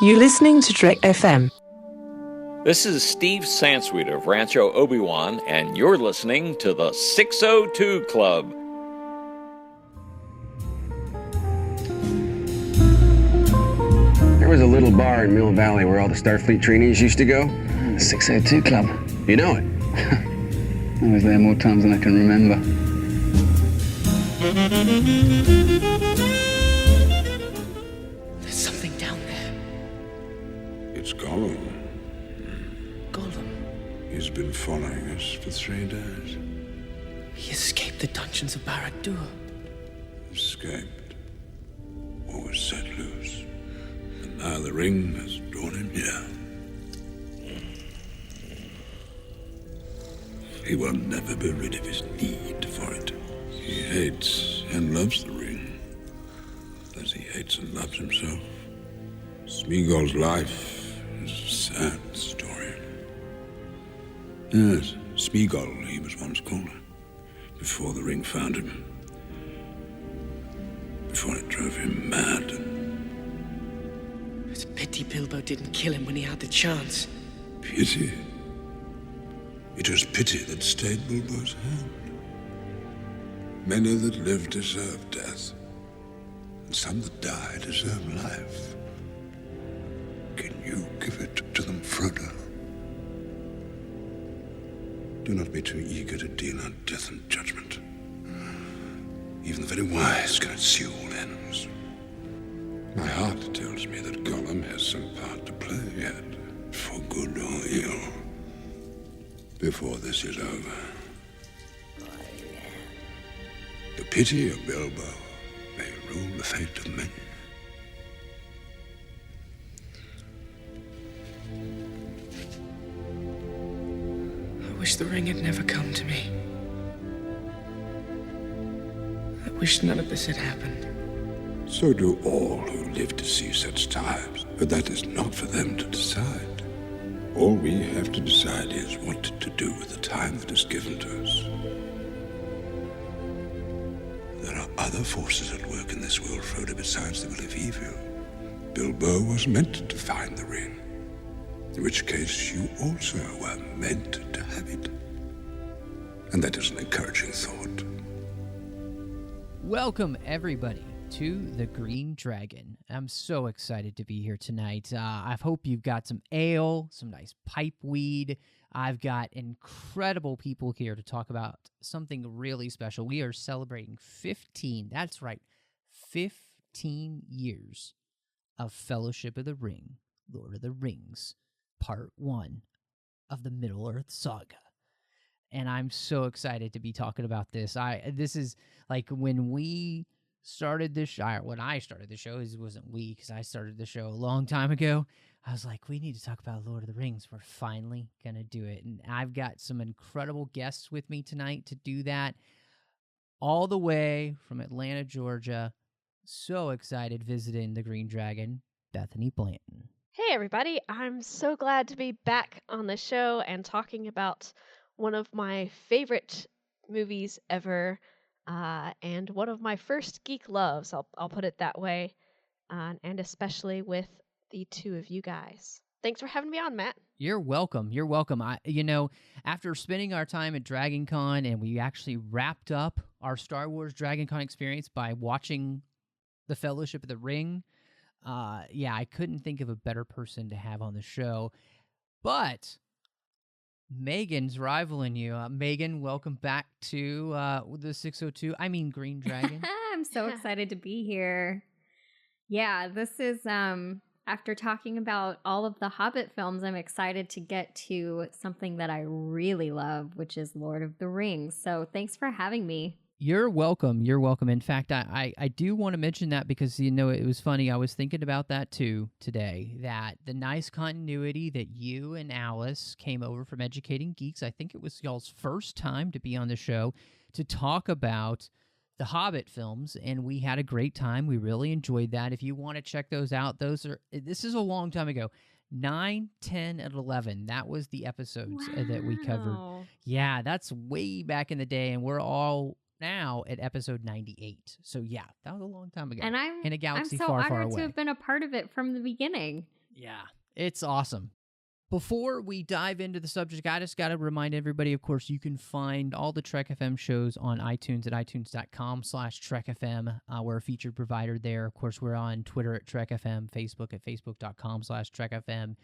You're listening to Trek FM. This is Steve Sansweet of Rancho Obi-Wan, and you're listening to the 602 Club. There was a little bar in Mill Valley where all the Starfleet trainees used to go. The 602 Club. You know it? I was there more times than I can remember. There's something down there. It's Gollum. Gollum. He's been following us for 3 days. He escaped the dungeons of Barad-dûr. Escaped. Or was set loose. And now the ring has drawn him here. He will never be rid of his need for it. He hates and loves the ring, as he hates and loves himself. Smeagol's life is a sad story. Yes, Smeagol, he was once called, before the ring found him. Before it drove him mad. It's a pity Bilbo didn't kill him when he had the chance. Pity? It was pity that stayed Bilbo's hand. Many that live deserve death, and some that die deserve life. Can you give it to them, Frodo? Do not be too eager to deal out death and judgment. Even the very wise cannot see all ends. My heart tells me that Gollum has some part to play yet, for good or ill, before this is over. The pity of Bilbo may rule the fate of men. I wish the ring had never come to me. I wish none of this had happened. So do all who live to see such times, but that is not for them to decide. All we have to decide is what to do with the time that is given to us. There are other forces at work in this world, Frodo, besides the will of evil. Bilbo was meant to find the ring, in which case you also were meant to have it. And that is an encouraging thought. Welcome, everybody, to the Green Dragon. I'm so excited to be here tonight. I hope you've got some ale, some nice pipe weed. I've got incredible people here to talk about something really special. We are celebrating 15, that's right, 15 years of Fellowship of the Ring, Lord of the Rings, Part 1 of the Middle-earth Saga. And I'm so excited to be talking about this. This is like when we started this show, when I started the show, it wasn't we, because I started the show a long time ago. I was like, we need to talk about Lord of the Rings. We're finally going to do it. And I've got some incredible guests with me tonight to do that, all the way from Atlanta, Georgia. So excited visiting the Green Dragon, Bethany Blanton. Hey everybody, I'm so glad to be back on the show and talking about one of my favorite movies ever, and one of my first geek loves, I'll put it that way, and especially with the two of you guys. Thanks for having me on, Matt. You're welcome. You're welcome. After spending our time at Dragon Con, and we actually wrapped up our Star Wars Dragon Con experience by watching The Fellowship of the Ring, I couldn't think of a better person to have on the show. But Megan's rivaling you. Megan, welcome back to the 602. Green Dragon. I'm so excited to be here. Yeah, this is, after talking about all of the Hobbit films, I'm excited to get to something that I really love, which is Lord of the Rings. So thanks for having me. You're welcome. You're welcome. In fact, I do want to mention that because, it was funny. I was thinking about that too today, that the nice continuity that you and Alice came over from Educating Geeks, I think it was y'all's first time to be on the show to talk about the Hobbit films, and we had a great time. We really enjoyed that. If you want to check those out, this is a long time ago. 9, 10, and 11. That was the episodes that we covered. Yeah, that's way back in the day, and we're all now at episode 98. So yeah, that was a long time ago. And I'm in a galaxy so far, far honored away. to have been a part of it from the beginning. Yeah, it's awesome. Before we dive into the subject, I just got to remind everybody, of course, you can find all the Trek FM shows on iTunes at itunes.com/TrekFM. We're a featured provider there. Of course, we're on Twitter at Trek FM, Facebook at facebook.com/TrekFM.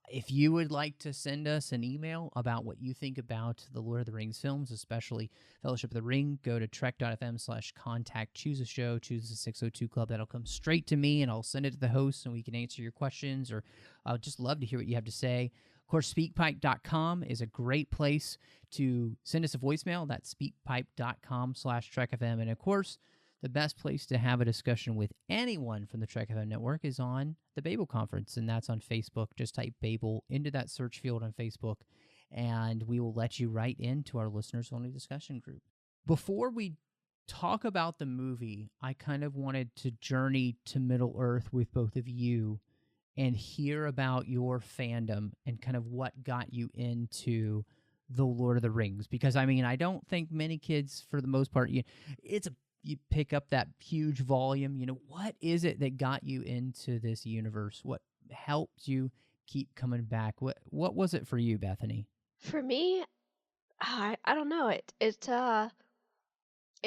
If you would like to send us an email about what you think about the Lord of the Rings films, especially Fellowship of the Ring, go to trek.fm/contact, choose a show, choose the 602 Club. That'll come straight to me, and I'll send it to the host, and we can answer your questions, or I'd just love to hear what you have to say. Of course, speakpipe.com is a great place to send us a voicemail. That's speakpipe.com/TrekFM. And of course, the best place to have a discussion with anyone from the Trek FM network is on the Babel Conference, and that's on Facebook. Just type Babel into that search field on Facebook, and we will let you right into our listeners-only discussion group. Before we talk about the movie, I kind of wanted to journey to Middle-earth with both of you and hear about your fandom and kind of what got you into the Lord of the Rings. Because, I mean, I don't think many kids, for the most part, you pick up that huge volume. What is it that got you into this universe? What helped you keep coming back? What was it for you, Bethany? For me, I don't know. It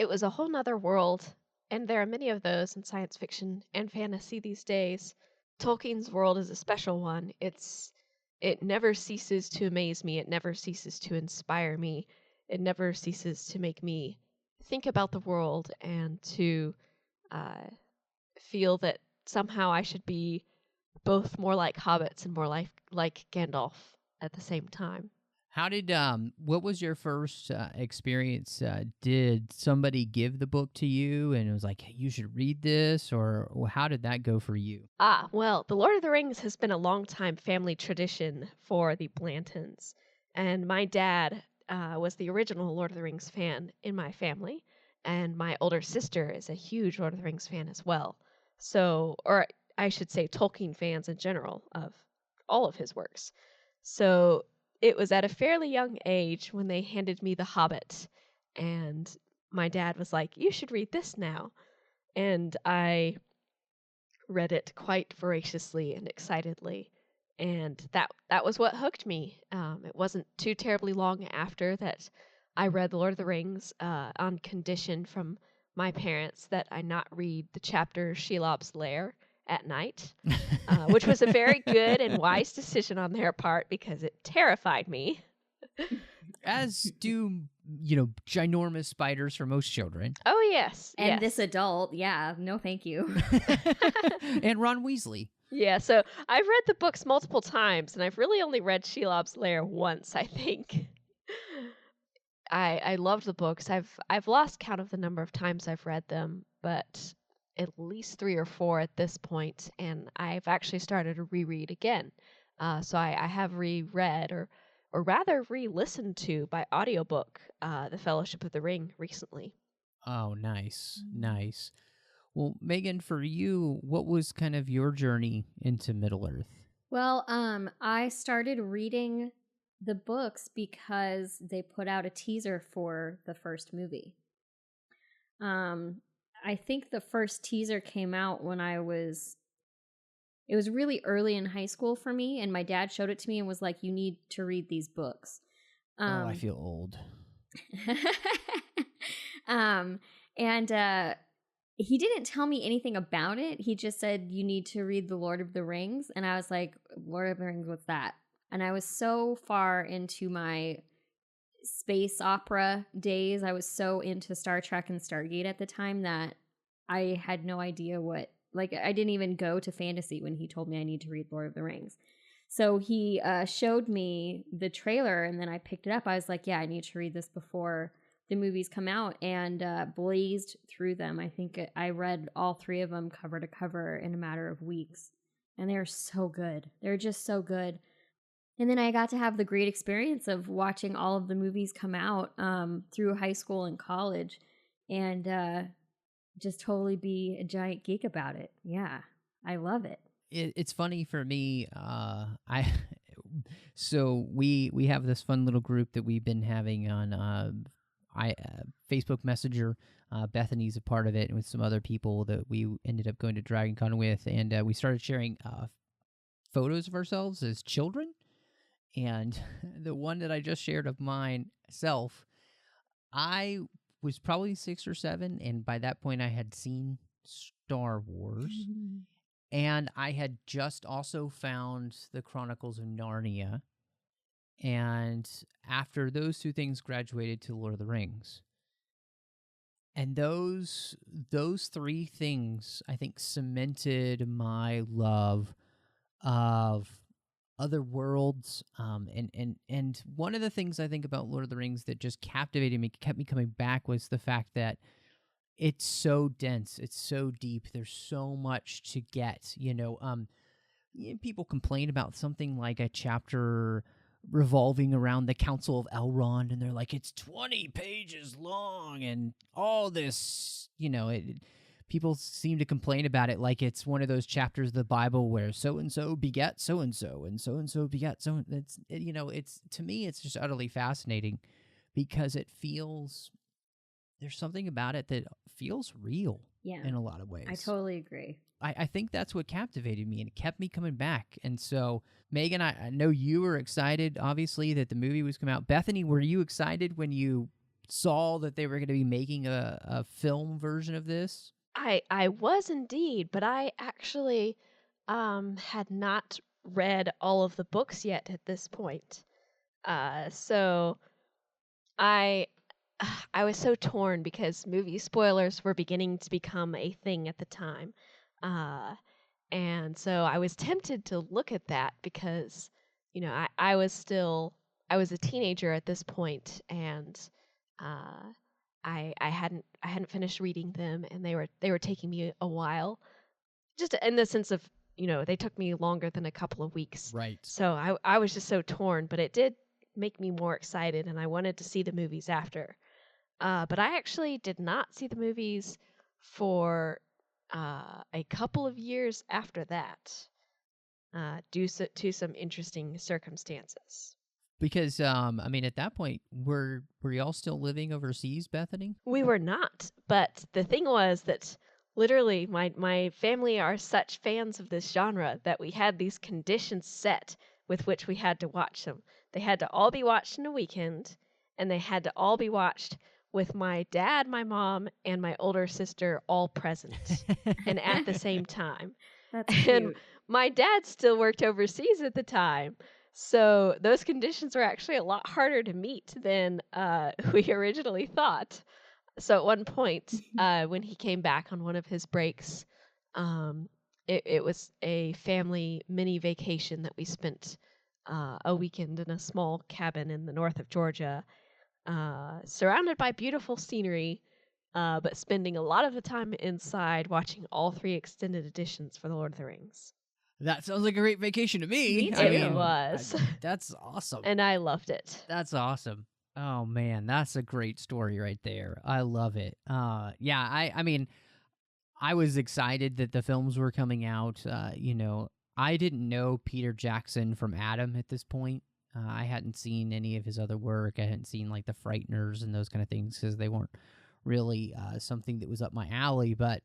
was a whole nother world, and there are many of those in science fiction and fantasy these days. Tolkien's world is a special one. It never ceases to amaze me. It never ceases to inspire me. It never ceases to make me think about the world and to feel that somehow I should be both more like hobbits and more like Gandalf at the same time. How did what was your first experience? Did somebody give the book to you and it was like, hey, you should read this, or how did that go for you? Well, The Lord of the Rings has been a long-time family tradition for the Blantons, and my dad was the original Lord of the Rings fan in my family, and my older sister is a huge Lord of the Rings fan as well. So, or I should say Tolkien fans in general of all of his works. So it was at a fairly young age when they handed me The Hobbit, and my dad was like, you should read this now. And I read it quite voraciously and excitedly. And that was what hooked me. It wasn't too terribly long after that I read The Lord of the Rings on condition from my parents that I not read the chapter Shelob's Lair at night, which was a very good and wise decision on their part because it terrified me. As do, ginormous spiders for most children. Oh, yes. And this adult, no thank you. And Ron Weasley. Yeah, so I've read the books multiple times, and I've really only read Shelob's Lair once, I think. I loved the books. I've lost count of the number of times I've read them, but at least 3 or 4 at this point, and I've actually started to reread again. So I have reread, or rather re-listened to by audiobook, The Fellowship of the Ring recently. Oh, nice, nice. Well, Megan, for you, what was kind of your journey into Middle-earth? Well, I started reading the books because they put out a teaser for the first movie. I think the first teaser came out when it was really early in high school for me, and my dad showed it to me and was like, you need to read these books. I feel old. And he didn't tell me anything about it. He just said, you need to read The Lord of the Rings. And I was like, Lord of the Rings, what's that? And I was so far into my space opera days. I was so into Star Trek and Stargate at the time that I had no idea I didn't even go to fantasy when he told me I need to read Lord of the Rings. So he showed me the trailer, and then I picked it up. I was like, yeah, I need to read this before the movies come out, and blazed through them. I think I read all 3 of them cover to cover in a matter of weeks, and they're so good. They're just so good. And then I got to have the great experience of watching all of the movies come out through high school and college, and just totally be a giant geek about it. Yeah, I love it. It's funny for me. So we have this fun little group that we've been having on Facebook Messenger. Bethany's a part of it, and with some other people that we ended up going to Dragon Con with, and we started sharing photos of ourselves as children. And the one that I just shared of myself, I was probably 6 or 7, and by that point I had seen Star Wars. And I had just also found the Chronicles of Narnia. And after those two things, graduated to Lord of the Rings. And those three things, I think, cemented my love of other worlds. And one of the things I think about Lord of the Rings that just captivated me, kept me coming back, was the fact that it's so dense, it's so deep. There's so much to get. People complain about something like a chapter revolving around the Council of Elrond, and they're like, it's 20 pages long, and all this, people seem to complain about it like it's one of those chapters of the Bible where so-and-so begat so-and-so, and so-and-so begat so. It's, to me, it's just utterly fascinating because it feels, there's something about it that feels real in a lot of ways. I totally agree. I think that's what captivated me, and it kept me coming back. And so, Megan, I know you were excited, obviously, that the movie was coming out. Bethany, were you excited when you saw that they were going to be making a film version of this? I was indeed, but I actually had not read all of the books yet at this point. So I was so torn because movie spoilers were beginning to become a thing at the time. And so I was tempted to look at that because, I was a teenager at this point, and I hadn't finished reading them, and they were taking me a while, just in the sense of, they took me longer than a couple of weeks. Right. So I was just so torn, but it did make me more excited, and I wanted to see the movies after. But I actually did not see the movies for a couple of years after that, due to some interesting circumstances. Because, at that point, were y'all still living overseas, Bethany? We were not, but the thing was that literally my family are such fans of this genre that we had these conditions set with which we had to watch them. They had to all be watched in a weekend, and they had to all be watched with my dad, my mom, and my older sister all present and at the same time. That's cute. And my dad still worked overseas at the time. So those conditions were actually a lot harder to meet than we originally thought. So at one point, when he came back on one of his breaks, it was a family mini vacation that we spent a weekend in a small cabin in the north of Georgia, surrounded by beautiful scenery, but spending a lot of the time inside watching all 3 extended editions for The Lord of the Rings. That sounds like a great vacation to me. Me too. It was. That's awesome. And I loved it. That's awesome. Oh, man, that's a great story right there. I love it. I was excited that the films were coming out. I didn't know Peter Jackson from Adam at this point. I hadn't seen any of his other work. I hadn't seen like The Frighteners and those kind of things because they weren't really something that was up my alley. But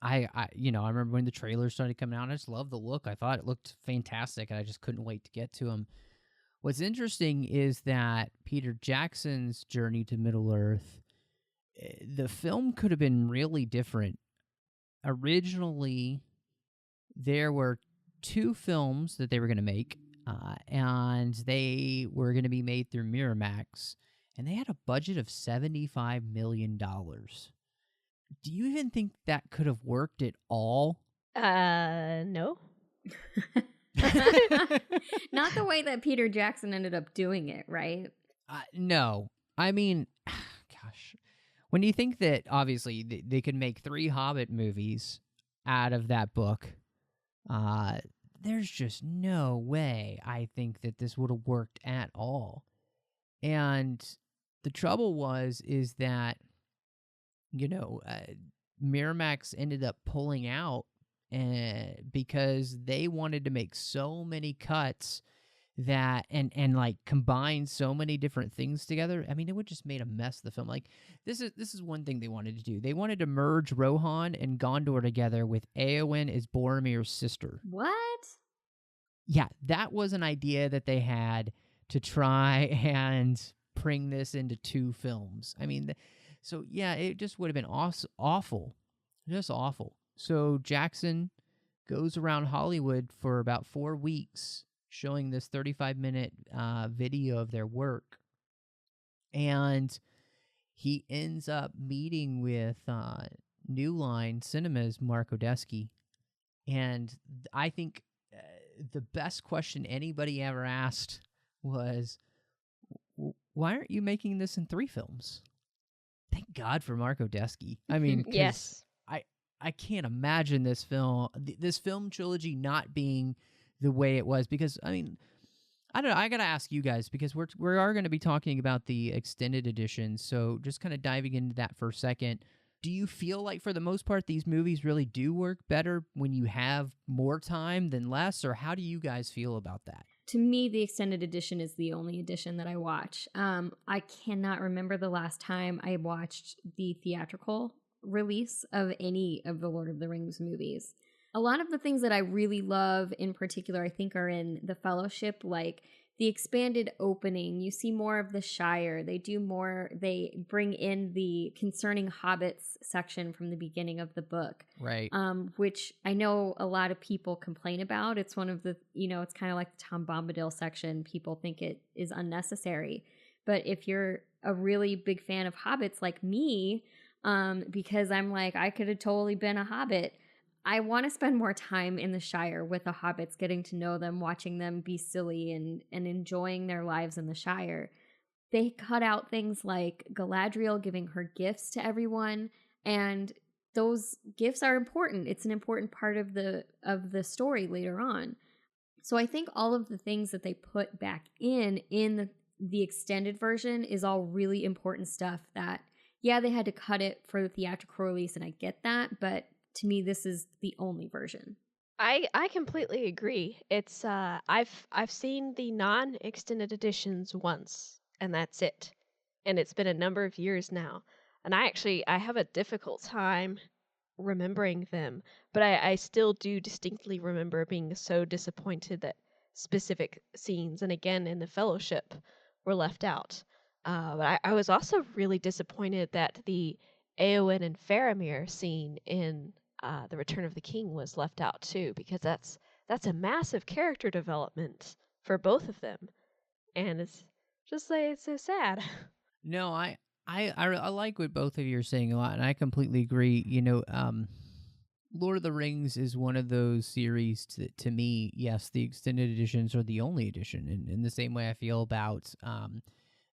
I remember when the trailers started coming out, I just loved the look. I thought it looked fantastic, and I just couldn't wait to get to them. What's interesting is that Peter Jackson's journey to Middle-earth, the film could have been really different. Originally, there were 2 films that they were going to make. And they were going to be made through Miramax, and they had a budget of $75 million. Do you even think that could have worked at all? No. Not the way that Peter Jackson ended up doing it, right? No. Gosh. When you think that, obviously, they could make 3 Hobbit movies out of that book, there's just no way I think that this would have worked at all. And the trouble is that, Miramax ended up pulling out because they wanted to make so many cuts that and like combine so many different things together. I mean, it would just made a mess of the film. Like this is one thing they wanted to do. They wanted to merge Rohan and Gondor together with Éowyn as Boromir's sister. What? yeah, that was an idea that they had to try and bring this into 2 films. I mean, so yeah, it just would have been awful, just awful. So Jackson goes around Hollywood for about 4 weeks showing this 35-minute video of their work. And he ends up meeting with New Line Cinema's Mark Odesky. And I think the best question anybody ever asked was, why aren't you making this in 3 films? Thank God for Mark Odesky. I mean, 'cause Yes. I can't imagine this film trilogy not being the way it was, because I mean, I don't know. I gotta ask you guys, because we are going to be talking about the extended edition. So just kind of diving into that for a second. Do you feel like for the most part these movies really do work better when you have more time than less, or how do you guys feel about that? To me, the extended edition is the only edition that I watch. I cannot remember the last time I watched the theatrical release of any of the Lord of the Rings movies. A lot of the things that I really love in particular, I think, are in the Fellowship, like the expanded opening. You see more of the Shire. They bring in the concerning hobbits section from the beginning of the book. Right. Which I know a lot of people complain about. It's one of the, it's kind of like the Tom Bombadil section. People think it is unnecessary. But if you're a really big fan of hobbits like me, because I'm like, I could have totally been a hobbit, I want to spend more time in the Shire with the hobbits, getting to know them, watching them be silly and enjoying their lives in the Shire. They cut out things like Galadriel giving her gifts to everyone, and those gifts are important. It's an important part of the story later on. So I think all of the things that they put back in the extended version is all really important stuff that, yeah, they had to cut it for the theatrical release, and I get that, but to me, this is the only version. I completely agree. It's I've seen the non-extended editions once, and that's it. And it's been a number of years now. And I have a difficult time remembering them, but I still do distinctly remember being so disappointed that specific scenes, and again in the Fellowship, were left out. But I was also really disappointed that the Eowyn and Faramir scene in The Return of the King was left out too, because that's a massive character development for both of them, and it's just like, it's so sad. No, I like what both of you are saying a lot, and I completely agree. Lord of the Rings is one of those series that, to me, yes, the extended editions are the only edition, and in the same way I feel about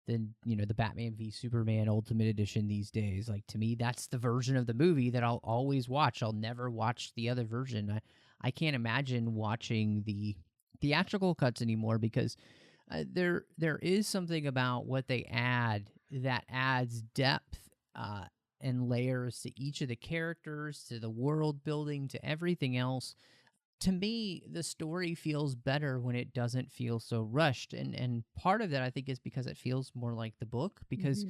the Batman v Superman Ultimate Edition these days. Like, to me, that's the version of the movie that I'll always watch. I'll never watch the other version. I can't imagine watching the theatrical cuts anymore, because there is something about what they add that adds depth and layers to each of the characters, to the world building, to everything else. To me, the story feels better when it doesn't feel so rushed. And part of that, I think, is because it feels more like the book, because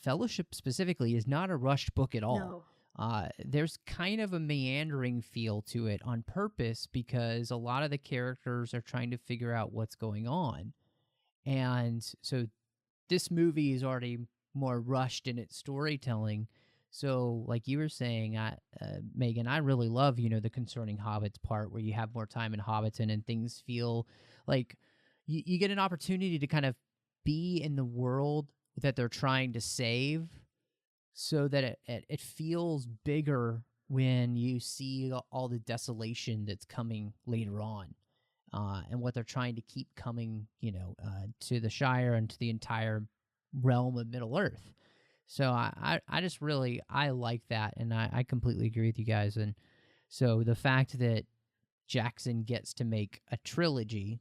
Fellowship specifically is not a rushed book at all. No. There's kind of a meandering feel to it on purpose, because a lot of the characters are trying to figure out what's going on. And so this movie is already more rushed in its storytelling. So, like you were saying, Megan, I really love, the concerning hobbits part, where you have more time in Hobbiton and things feel like you get an opportunity to kind of be in the world that they're trying to save, so that it feels bigger when you see all the desolation that's coming later on, and what they're trying to keep coming, to the Shire and to the entire realm of Middle-earth. So I just really, I like that, and I completely agree with you guys. And so the fact that Jackson gets to make a trilogy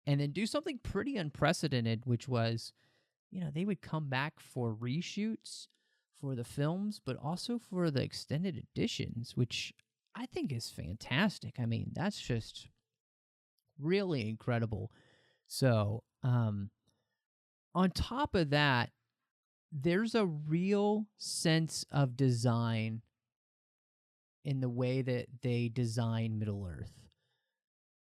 and then do something pretty unprecedented, which was, they would come back for reshoots for the films, but also for the extended editions, which I think is fantastic. I mean, that's just really incredible. So on top of that, there's a real sense of design in the way that they design Middle-earth.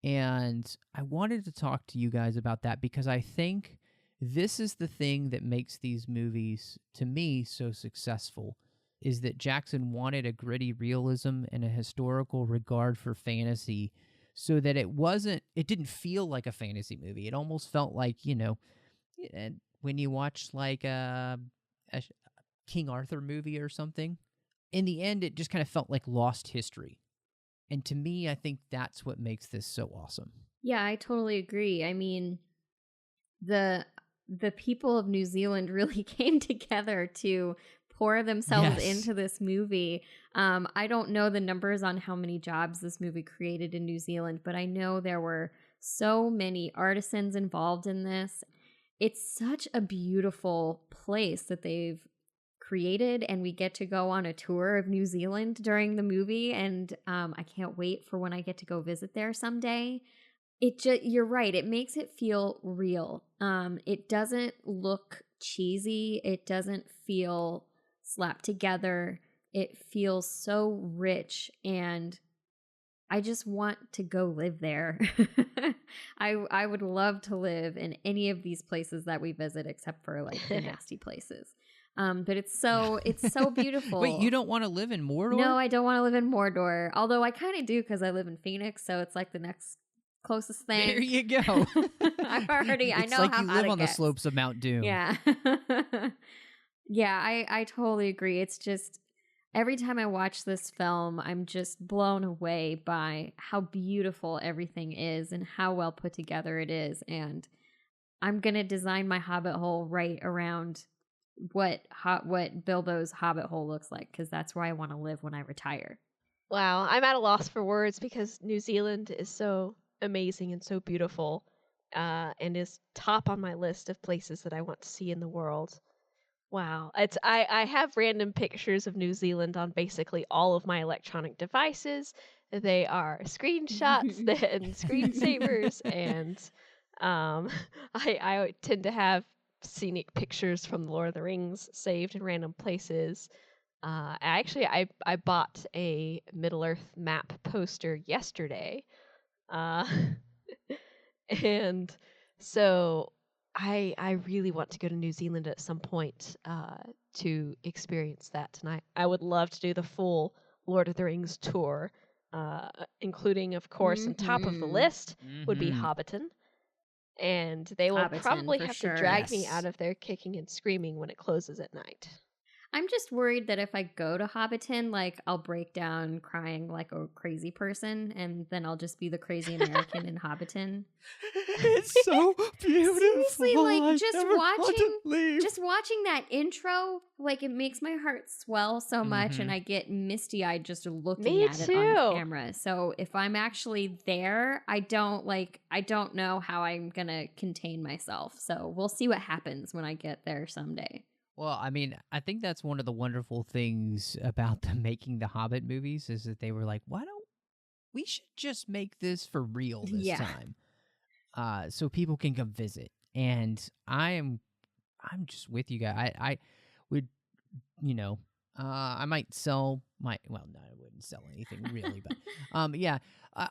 And I wanted to talk to you guys about that because I think this is the thing that makes these movies, to me, so successful, is that Jackson wanted a gritty realism and a historical regard for fantasy so that it didn't feel like a fantasy movie. It almost felt like, when you watch like a King Arthur movie or something, in the end, it just kind of felt like lost history. And to me, I think that's what makes this so awesome. Yeah, I totally agree. I mean, the people of New Zealand really came together to pour themselves into this movie. I don't know the numbers on how many jobs this movie created in New Zealand, but I know there were so many artisans involved in this. It's such a beautiful place that they've created, and we get to go on a tour of New Zealand during the movie, and I can't wait for when I get to go visit there someday. You're right, it makes it feel real. It doesn't look cheesy, it doesn't feel slapped together. It feels so rich, and I just want to go live there. I would love to live in any of these places that we visit, except for like the nasty places. But it's so beautiful. Wait, you don't want to live in Mordor? No, I don't want to live in Mordor. Although I kind of do because I live in Phoenix, so it's like the next closest thing. There you go. I know it's how like hot you live it on the gets. slopes of Mount Doom. Yeah. Yeah, I totally agree. It's just every time I watch this film, I'm just blown away by how beautiful everything is and how well put together it is. And I'm going to design my hobbit hole right around what Bilbo's hobbit hole looks like, because that's where I want to live when I retire. Wow, I'm at a loss for words because New Zealand is so amazing and so beautiful, and is top on my list of places that I want to see in the world. Wow, I have random pictures of New Zealand on basically all of my electronic devices. They are screenshots and screensavers, and I tend to have scenic pictures from the Lord of the Rings saved in random places. I bought a Middle Earth map poster yesterday, and so I really want to go to New Zealand at some point to experience that. And I would love to do the full Lord of the Rings tour, including, of course, on top of the list would be Hobbiton. And they will Hobbiton, probably for have sure. to drag me out of there kicking and screaming when it closes at night. I'm just worried that if I go to Hobbiton, like, I'll break down crying like a crazy person, and then I'll just be the crazy American in Hobbiton. It's so beautiful. Seriously, like, I just never want to leave. watching that intro, like, it makes my heart swell so much, and I get misty-eyed just looking at it on camera. So if I'm actually there, I don't know how I'm gonna contain myself. So we'll see what happens when I get there someday. Well, I mean, I think that's one of the wonderful things about them making the Hobbit movies is that they were like, we should just make this for real this time. So people can come visit. And I'm just with you guys. I would, I might sell no, I wouldn't sell anything really, but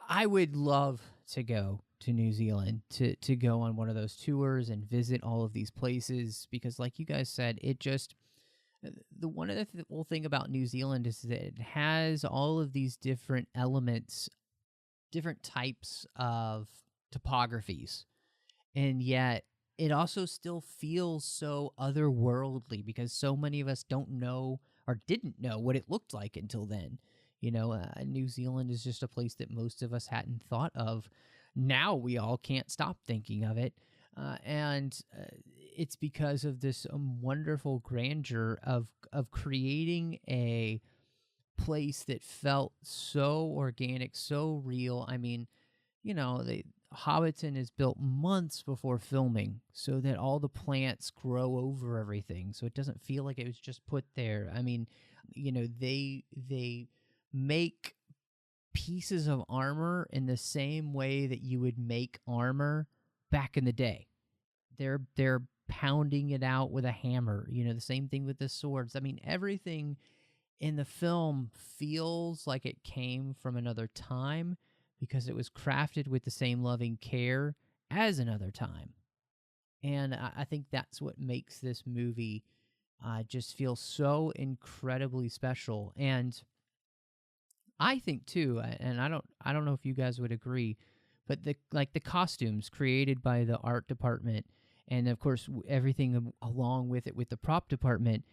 I would love to go to New Zealand to go on one of those tours and visit all of these places, because like you guys said, it just the one of the cool thing about New Zealand is that it has all of these different elements, different types of topographies, and yet it also still feels so otherworldly because so many of us don't know or didn't know what it looked like until then. New Zealand is just a place that most of us hadn't thought of. Now we all can't stop thinking of it. And it's because of this wonderful grandeur of creating a place that felt so organic, so real. I mean, Hobbiton is built months before filming so that all the plants grow over everything, so it doesn't feel like it was just put there. I mean, they make pieces of armor in the same way that you would make armor back in the day. They're pounding it out with a hammer. The same thing with the swords. I mean, everything in the film feels like it came from another time because it was crafted with the same loving care as Another Time. And I think that's what makes this movie just feel so incredibly special. And I think too, and I don't know if you guys would agree, but the costumes created by the art department, and of course everything along with it with the prop department,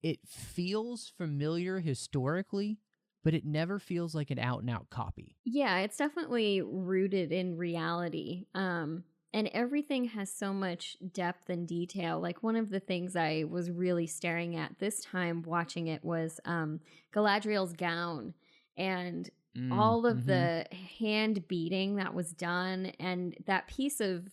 it feels familiar historically, but it never feels like an out and out copy. Yeah, it's definitely rooted in reality. And everything has so much depth and detail. Like, one of the things I was really staring at this time watching it was Galadriel's gown, and all of the hand beating that was done, and that piece of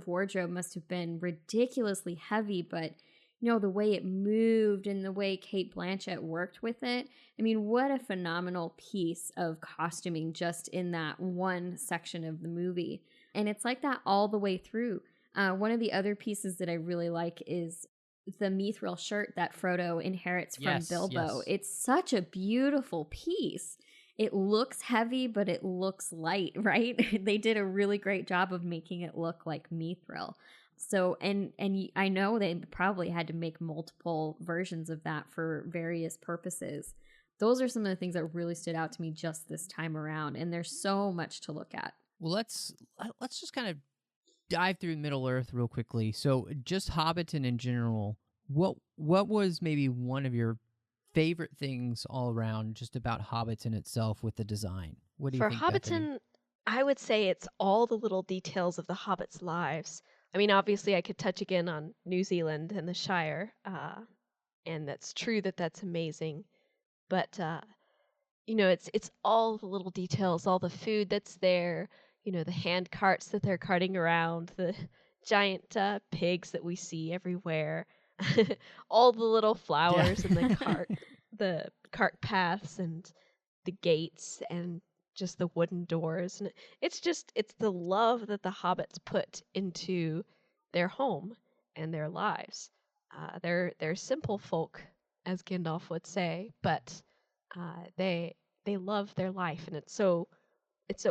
wardrobe must have been ridiculously heavy, but the way it moved and the way Cate Blanchett worked with it. I mean, what a phenomenal piece of costuming just in that one section of the movie. And it's like that all the way through. One of the other pieces that I really like is the mithril shirt that Frodo inherits from Bilbo. Yes. It's such a beautiful piece. It looks heavy, but it looks light, right? They did a really great job of making it look like mithril. So, and I know they probably had to make multiple versions of that for various purposes. Those are some of the things that really stood out to me just this time around, and there's so much to look at. Well, let's just kind of dive through Middle-earth real quickly. So, just Hobbiton in general, what was maybe one of your favorite things all around just about Hobbiton itself with the design? What do you think, For Bethany? Hobbiton, I would say it's all the little details of the hobbits' lives. I mean, obviously, I could touch again on New Zealand and the Shire, and that's true that's amazing. But it's all the little details, all the food that's there. The hand carts that they're carting around, the giant pigs that we see everywhere, all the little flowers in the cart paths and the gates and just the wooden doors. And it's the love that the hobbits put into their home and their lives. They're simple folk, as Gandalf would say, but they love their life, and it's so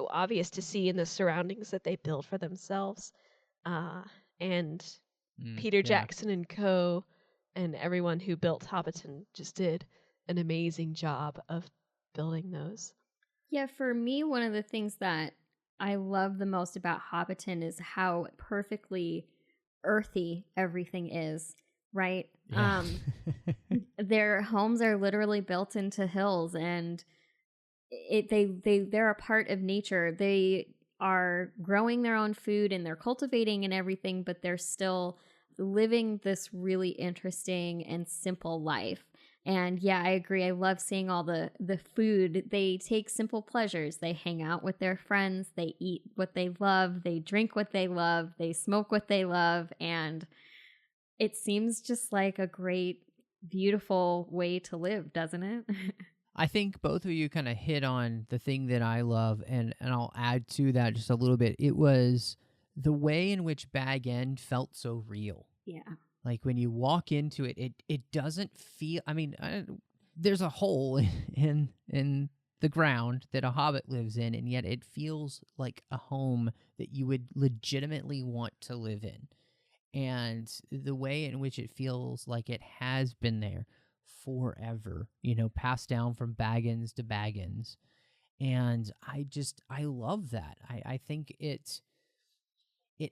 obvious to see in the surroundings that they build for themselves. And Peter Jackson and co. and everyone who built Hobbiton just did an amazing job of building those. Yeah, for me, one of the things that I love the most about Hobbiton is how perfectly earthy everything is, right? Yeah. Their homes are literally built into hills, and they're a part of nature. They are growing their own food and they're cultivating and everything, but they're still living this really interesting and simple life. And yeah, I agree. I love seeing all the food. They take simple pleasures. They hang out with their friends. They eat what they love. They drink what they love. They smoke what they love. And it seems just like a great, beautiful way to live, doesn't it? I think both of you kind of hit on the thing that I love, and I'll add to that just a little bit. It was the way in which Bag End felt so real. Yeah. Like when you walk into it, it doesn't feel. I mean, there's a hole in the ground that a hobbit lives in, and yet it feels like a home that you would legitimately want to live in. And the way in which it feels like it has been there forever, passed down from Baggins to Baggins. And I love that. I think it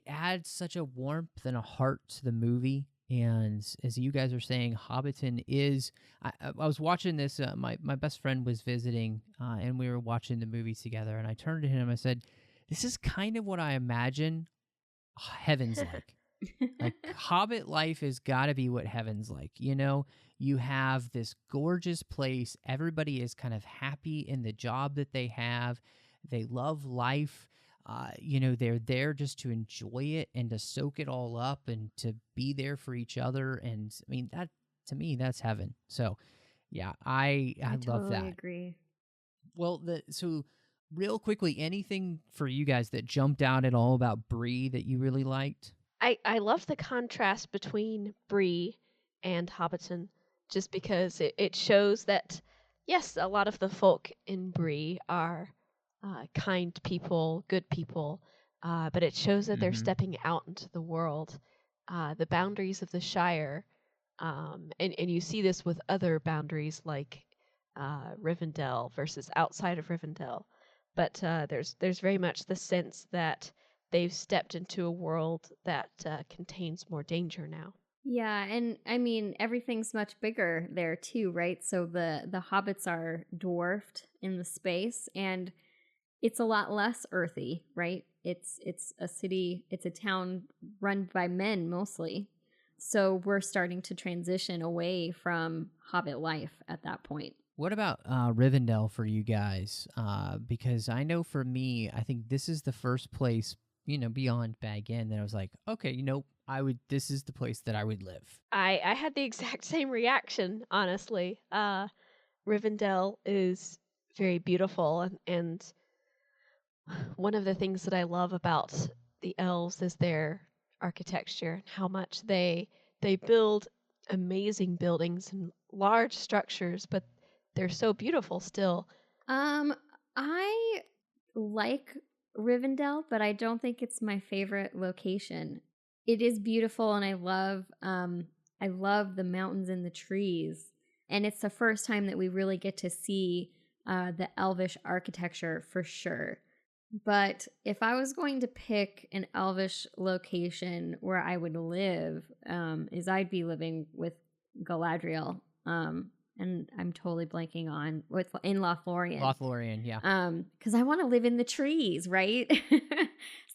adds such a warmth and a heart to the movie. And as you guys are saying, Hobbiton is... I was watching this, my best friend was visiting, and we were watching the movie together, and I turned to him and I said, this is kind of what I imagine heaven's like. Like, Hobbit life has got to be what heaven's like. You have this gorgeous place. Everybody is kind of happy in the job that they have. They love life. They're there just to enjoy it and to soak it all up and to be there for each other. And I mean, that to me, that's heaven. So yeah, I love that. I agree. Well, so real quickly, anything for you guys that jumped out at all about Bree that you really liked? I love the contrast between Bree and Hobbiton, just because it shows that, yes, a lot of the folk in Bree are kind people, good people, but it shows that they're Mhm. stepping out into the world, the boundaries of the Shire, and you see this with other boundaries like Rivendell versus outside of Rivendell. But there's very much the sense that they've stepped into a world that contains more danger now. Yeah, and I mean everything's much bigger there too, right? So the hobbits are dwarfed in the space, and it's a lot less earthy, right? It's a city, it's a town run by men mostly. So we're starting to transition away from hobbit life at that point. What about Rivendell for you guys? Because I know for me, I think this is the first place, beyond Bag End, that I was like, okay, this is the place that I would live. I had the exact same reaction, honestly. Rivendell is very beautiful, and one of the things that I love about the elves is their architecture and how much they build amazing buildings and large structures, but they're so beautiful still. I like Rivendell, but I don't think it's my favorite location. It is beautiful, and I love the mountains and the trees. And it's the first time that we really get to see the elvish architecture for sure. But if I was going to pick an elvish location where I would live, is I'd be living with Galadriel. And I'm totally blanking on in Lothlorien. Lothlorien, yeah. Because I want to live in the trees, right?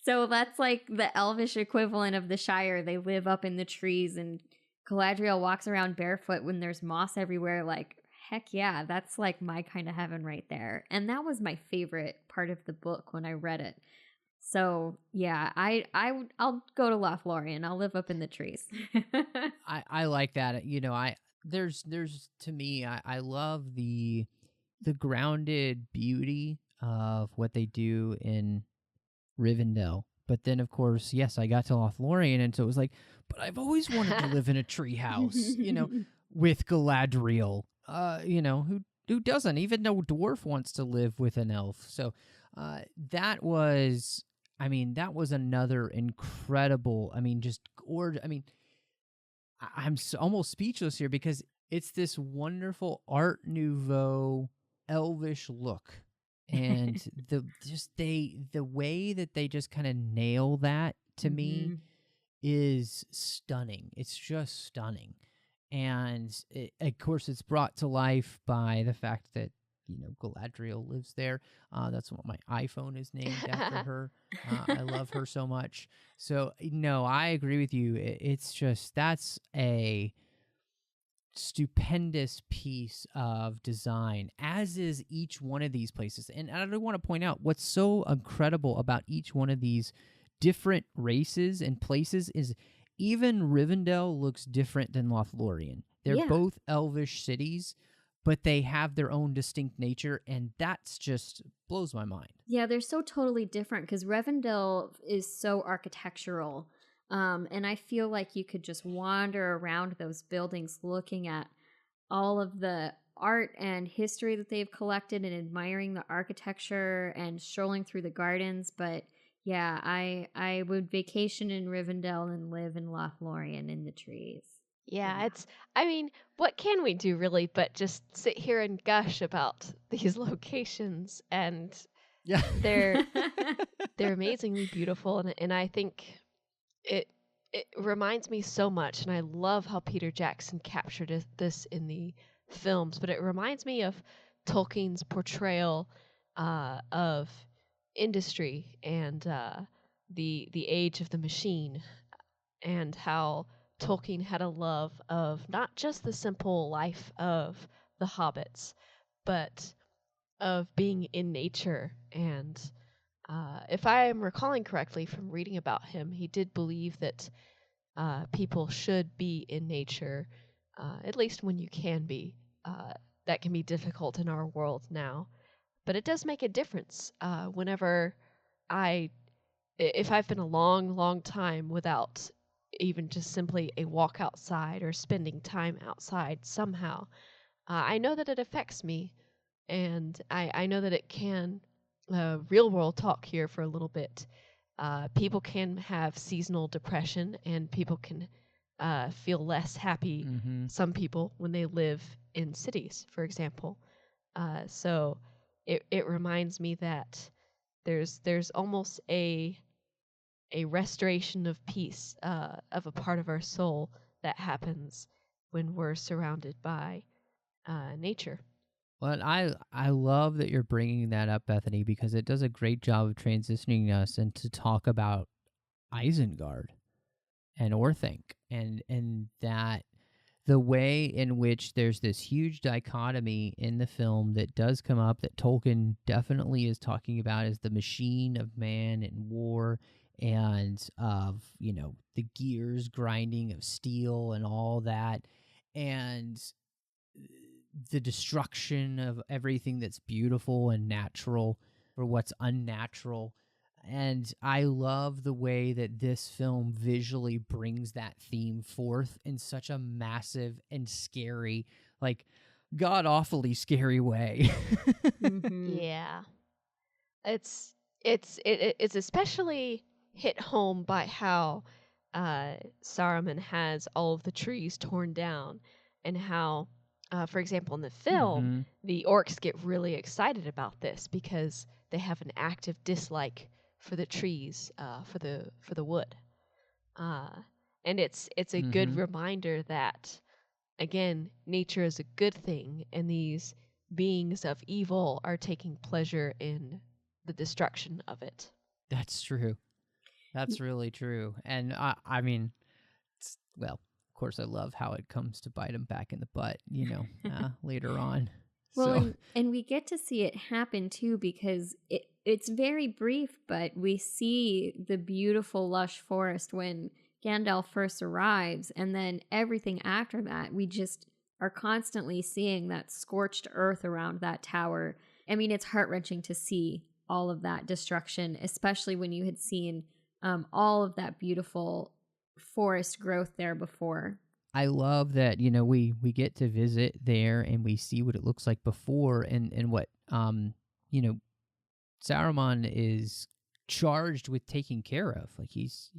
So that's like the elvish equivalent of the Shire. They live up in the trees, and Galadriel walks around barefoot when there's moss everywhere. Like, heck yeah, that's like my kind of heaven right there. And that was my favorite part of the book when I read it. So yeah, I'll go to Lothlorien. I'll live up in the trees. I like that. There's to me, I love the grounded beauty of what they do in Rivendell. But then, of course, yes, I got to Lothlorien, and so it was like, but I've always wanted to live in a treehouse, with Galadriel. Who doesn't? Even no dwarf wants to live with an elf. So that was another incredible. Just gorgeous. I'm almost speechless here because it's this wonderful Art Nouveau elvish look, and the way that they just kind of nail that to me is stunning. It's just stunning, and of course it's brought to life by the fact that Galadriel lives there. That's what my iPhone is named after her. I love her so much. So no, I agree with you. It's just, that's a stupendous piece of design, as is each one of these places. And I do want to point out what's so incredible about each one of these different races and places is even Rivendell looks different than Lothlorien. They're both elvish cities, but they have their own distinct nature, and that's just blows my mind. Yeah, they're so totally different because Rivendell is so architectural. And I feel like you could just wander around those buildings looking at all of the art and history that they've collected and admiring the architecture and strolling through the gardens. But yeah, I would vacation in Rivendell and live in Lothlorien in the trees. Yeah, what can we do really but just sit here and gush about these locations, and Yeah. they're amazingly beautiful, and I think it reminds me so much, and I love how Peter Jackson captured this in the films, but it reminds me of Tolkien's portrayal of industry and the age of the machine, and how Tolkien had a love of not just the simple life of the hobbits, but of being in nature. And if I am recalling correctly from reading about him, he did believe that people should be in nature, at least when you can be. That can be difficult in our world now. But it does make a difference whenever if I've been a long, long time without even just simply a walk outside or spending time outside somehow, I know that it affects me, and I know that it can real world talk here for a little bit. People can have seasonal depression, and people can feel less happy. Mm-hmm. Some people when they live in cities, for example. So it reminds me that there's almost a restoration of peace of a part of our soul that happens when we're surrounded by nature. Well, I love that you're bringing that up, Bethany, because it does a great job of transitioning us into talk about Isengard and Orthanc, and that the way in which there's this huge dichotomy in the film that does come up that Tolkien definitely is talking about is the machine of man and war, and of, the gears grinding of steel and all that, and the destruction of everything that's beautiful and natural for what's unnatural. And I love the way that this film visually brings that theme forth in such a massive and scary, like, god awfully scary way. Yeah, it's especially hit home by how Saruman has all of the trees torn down, and how, for example, in the film, Mhm. the orcs get really excited about this because they have an active dislike for the trees, for the wood, uh, and it's a good Mhm. reminder that, again, nature is a good thing, and these beings of evil are taking pleasure in the destruction of it. That's true. That's really true. And I mean, well, of course, I love how it comes to bite him back in the butt, later on. Well, So, and we get to see it happen too, because it's very brief, but we see the beautiful lush forest when Gandalf first arrives, and then everything after that, we just are constantly seeing that scorched earth around that tower. I mean, it's heart-wrenching to see all of that destruction, especially when you had seen all of that beautiful forest growth there before. I love that, we get to visit there and we see what it looks like before, and what you know Saruman is charged with taking care of. Like, he's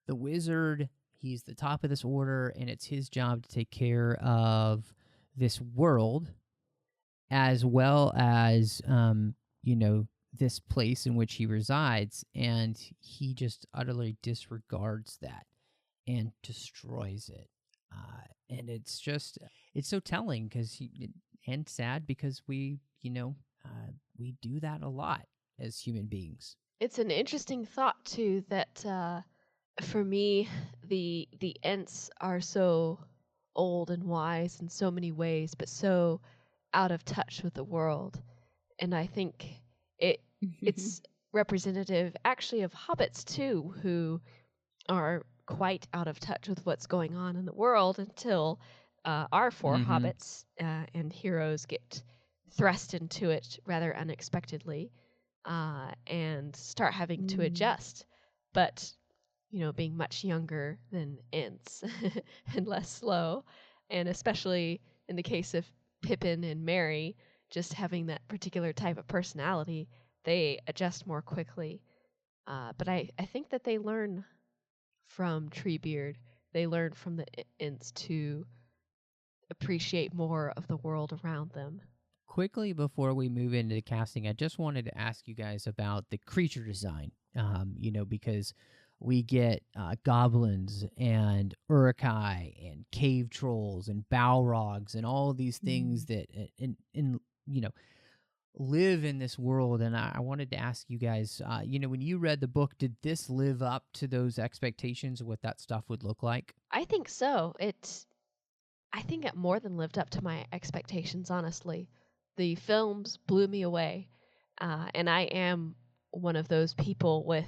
the wizard, he's the top of this order, and it's his job to take care of this world, as well as this place in which he resides, and he just utterly disregards that and destroys it. And it's so telling, and sad, because we do that a lot as human beings. It's an interesting thought too that for me, the Ents are so old and wise in so many ways, but so out of touch with the world. And I think it's representative actually of hobbits too, who are quite out of touch with what's going on in the world until our four Mm-hmm. hobbits and heroes get thrust into it rather unexpectedly, and start having to adjust. But being much younger than Ents and less slow, and especially in the case of Pippin and Merry, just having that particular type of personality, they adjust more quickly. But I think that they learn from Treebeard. They learn from the Ents to appreciate more of the world around them. Quickly, before we move into the casting, I just wanted to ask you guys about the creature design. Because we get goblins and urukai and cave trolls and balrogs and all of these things that live in this world. And I wanted to ask you guys, when you read the book, did this live up to those expectations of what that stuff would look like? I think so. I think it more than lived up to my expectations, honestly. The films blew me away. And I am one of those people with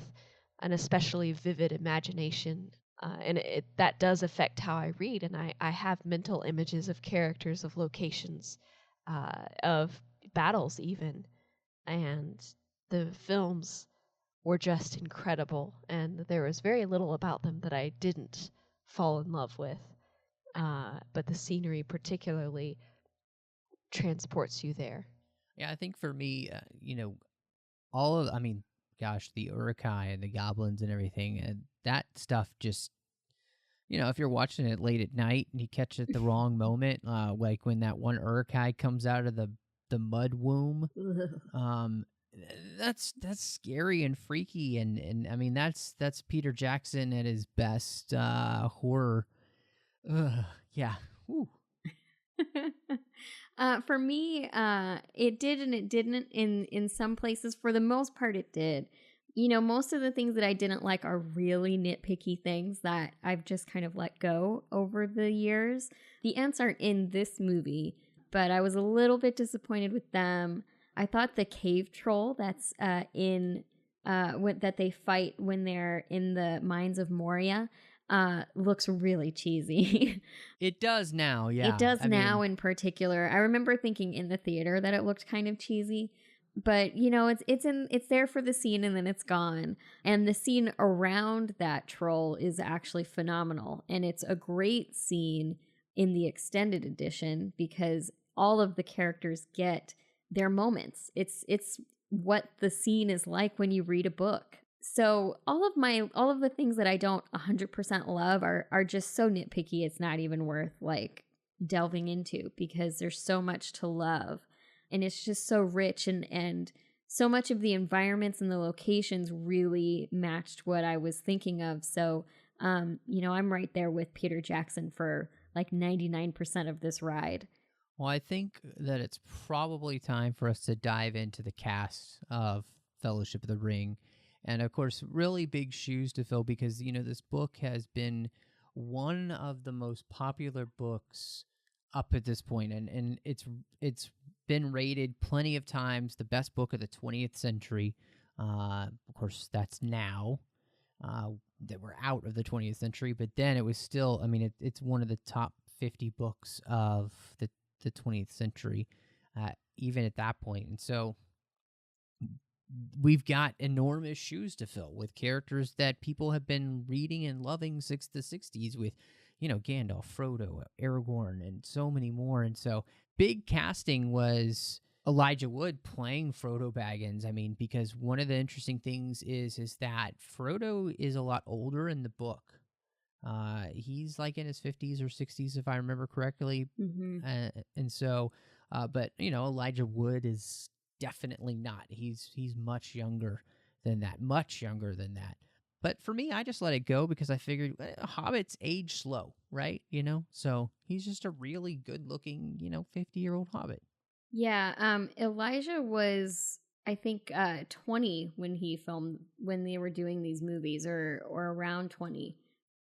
an especially vivid imagination. And that does affect how I read. And I have mental images of characters, of locations, of battles, even. And the films were just incredible. And there was very little about them that I didn't fall in love with. But the scenery, particularly, transports you there. Yeah, I think for me, I mean, gosh, the Urukai and the goblins and everything, and that stuff just, if you're watching it late at night and you catch it at the wrong moment, like when that one Urukai comes out of the mud womb, that's scary and freaky, and I mean that's Peter Jackson at his best, horror. Yeah. Whew. For me, it did and it didn't. In some places, for the most part, it did. Most of the things that I didn't like are really nitpicky things that I've just kind of let go over the years. The ants aren't in this movie, but I was a little bit disappointed with them. I thought the cave troll that's that they fight when they're in the mines of Moria looks really cheesy. It does now, yeah. It does now in particular. I remember thinking in the theater that it looked kind of cheesy. But it's there for the scene and then it's gone. And the scene around that troll is actually phenomenal. And it's a great scene in the extended edition because all of the characters get their moments. It's what the scene is like when you read a book. So all of the things that I don't 100% love are just so nitpicky. It's not even worth like delving into because there's so much to love. And it's just so rich and so much of the environments and the locations really matched what I was thinking of. So, I'm right there with Peter Jackson for like 99% of this ride. Well, I think that it's probably time for us to dive into the cast of Fellowship of the Ring. And of course, really big shoes to fill because, this book has been one of the most popular books up at this point. And it's been rated plenty of times the best book of the 20th century. Of course, that's now that we're out of the 20th century. But then it was still, it's one of the top 50 books of the 20th century, even at that point. And so we've got enormous shoes to fill with characters that people have been reading and loving since the 60s with, Gandalf, Frodo, Aragorn, and so many more. And so big casting was Elijah Wood playing Frodo Baggins. Because one of the interesting things is that Frodo is a lot older in the book. He's like in his 50s or 60s, if I remember correctly. Mm-hmm. And so, but, Elijah Wood is definitely not. He's much younger than that. But for me, I just let it go because I figured hobbits age slow, right? So he's just a really good-looking, 50-year-old hobbit. Yeah, Elijah was, I think, 20 when they were doing these movies, or around 20.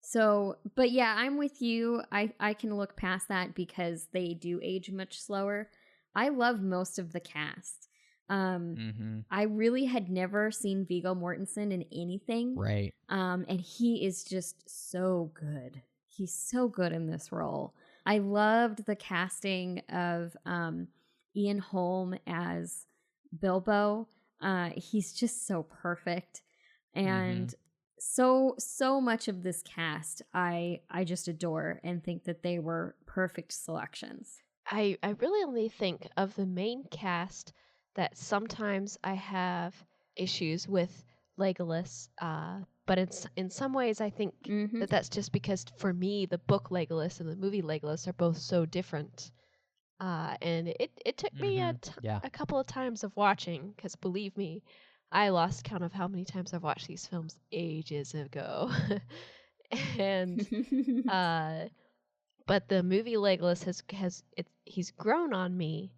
So, but yeah, I'm with you. I can look past that because they do age much slower. I love most of the cast. I really had never seen Viggo Mortensen in anything. Right. And he is just so good. He's so good in this role. I loved the casting of Ian Holm as Bilbo. He's just so perfect. And so much of this cast I just adore and think that they were perfect selections. I really only think of the main cast that sometimes I have issues with Legolas, but in some ways I think that's just because for me the book Legolas and the movie Legolas are both so different, and it took me a couple of times of watching, because believe me, I lost count of how many times I've watched these films ages ago. And but the movie Legolas he's grown on me.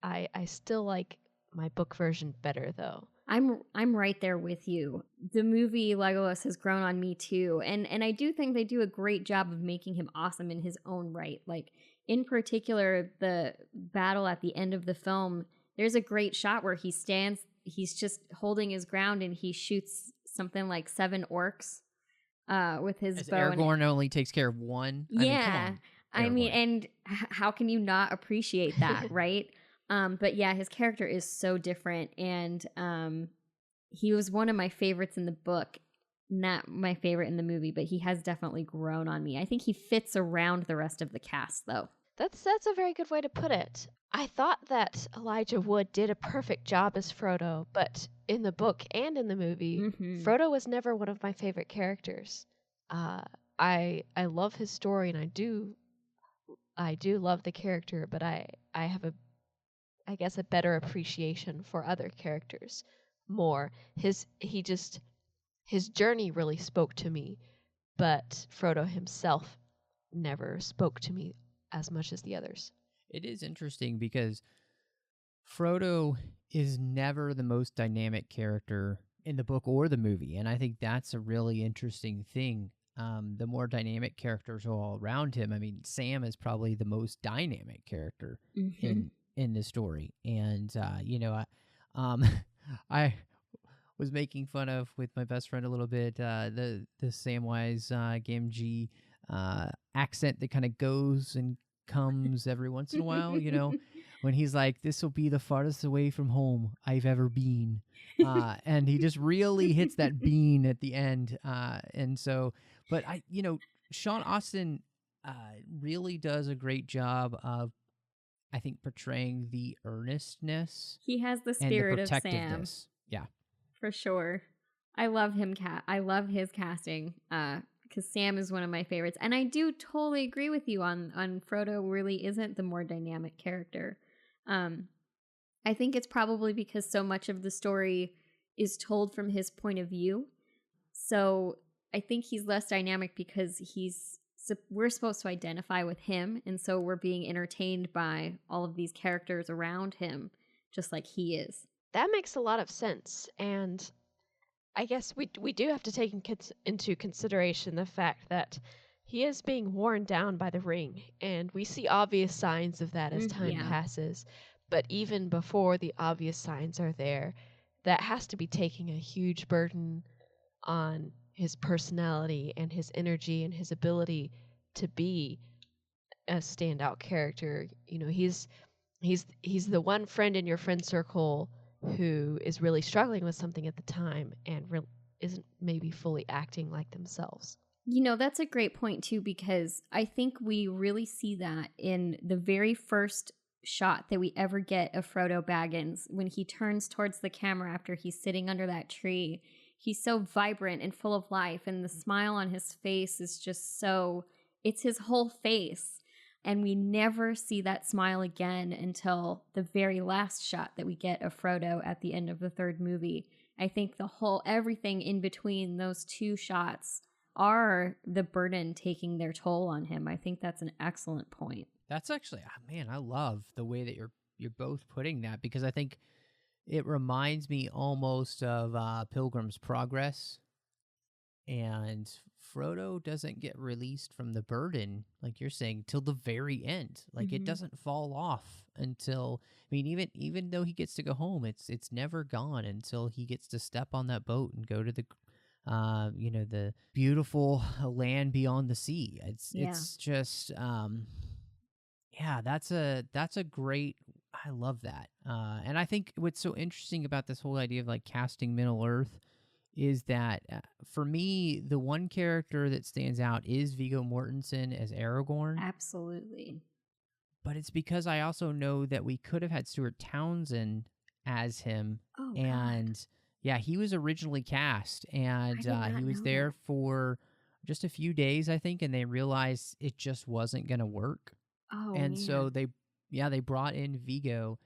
I still like my book version better though. I'm right there with you. The movie Legolas has grown on me too. And I do think they do a great job of making him awesome in his own right. Like in particular, the battle at the end of the film, there's a great shot where he's just holding his ground and he shoots something like 7 orcs with his bow. Aragorn only takes care of one. Yeah. And how can you not appreciate that, right? But yeah, his character is so different, and he was one of my favorites in the book, not my favorite in the movie, but he has definitely grown on me. I think he fits around the rest of the cast, though. That's a very good way to put it. I thought that Elijah Wood did a perfect job as Frodo, but in the book and in the movie, Frodo was never one of my favorite characters. Uh, I love his story, and I do love the character, but I have I guess a better appreciation for other characters more. His journey really spoke to me, but Frodo himself never spoke to me as much as the others. It is interesting because Frodo is never the most dynamic character in the book or the movie, and I think that's a really interesting thing. The more dynamic characters are all around him. I mean, Sam is probably the most dynamic character in the story, and um, I was making fun of with my best friend a little bit the Samwise Gamgee accent that kind of goes and comes every once in a while, when he's like, "This will be the farthest away from home I've ever been," and he just really hits that bean at the end, and so. But Sean Astin really does a great job of, I think, portraying the earnestness. He has the and the spirit of Sam. protectiveness. Yeah. For sure. I love him. I love his casting because Sam is one of my favorites. And I do totally agree with you on Frodo really isn't the more dynamic character. I think it's probably because so much of the story is told from his point of view. So I think he's less dynamic because we're supposed to identify with him, and so we're being entertained by all of these characters around him, just like he is. That makes a lot of sense, and I guess we do have to take into consideration the fact that he is being worn down by the ring, and we see obvious signs of that as time passes. But even before the obvious signs are there, that has to be taking a huge burden on his personality and his energy and his ability to be a standout character. He's the one friend in your friend circle who is really struggling with something at the time and isn't maybe fully acting like themselves. That's a great point too, because I think we really see that in the very first shot that we ever get of Frodo Baggins when he turns towards the camera after he's sitting under that tree. He's so vibrant and full of life, and the smile on his face is just it's his whole face. And we never see that smile again until the very last shot that we get of Frodo at the end of the third movie. I think everything in between those two shots are the burden taking their toll on him. I think that's an excellent point. That's actually, man, I love the way that you're both putting that, because I think it reminds me almost of Pilgrim's Progress. And Frodo doesn't get released from the burden, like you're saying, till the very end. Like it doesn't fall off until, I mean, even though he gets to go home, it's never gone until he gets to step on that boat and go to the the beautiful land beyond the sea. It's just that's a great, I love that. And I think what's so interesting about this whole idea of like casting Middle Earth is that for me, the one character that stands out is Viggo Mortensen as Aragorn. Absolutely. But it's because I also know that we could have had Stuart Townsend as him. Oh, and God. Yeah, he was originally cast, and he was there that. for just a few days, I think, and they realized it just wasn't going to work. Oh, and man. So they brought in Viggo,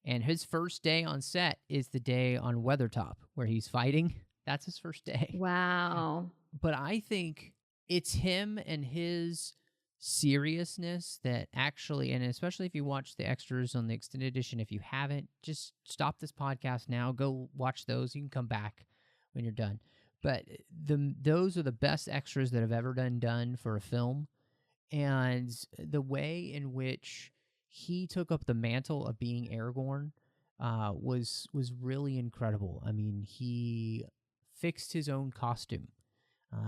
and his first day on set is the day on Weathertop where he's fighting. That's his first day. Wow. But I think it's him and his seriousness that actually, and especially if you watch the extras on the extended edition, if you haven't, just stop this podcast now, go watch those. You can come back when you're done. But those are the best extras that have ever been done for a film. And the way in which he took up the mantle of being Aragorn was really incredible. I mean, he fixed his own costume.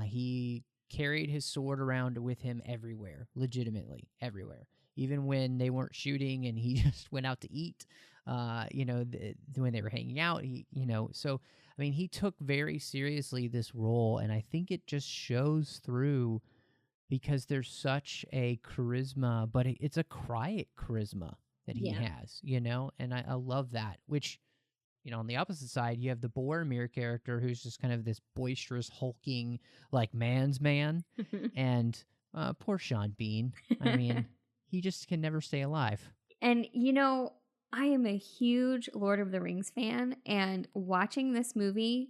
He carried his sword around with him everywhere, legitimately everywhere. Even when they weren't shooting and he just went out to eat, when they were hanging out, so, I mean, he took very seriously this role, and I think it just shows through because there's such a charisma, but it's a quiet charisma that he has, and I love that, which, on the opposite side, you have the Boromir character who's just kind of this boisterous, hulking, like, man's man, and poor Sean Bean. I mean, he just can never stay alive. And, I am a huge Lord of the Rings fan, and watching this movie,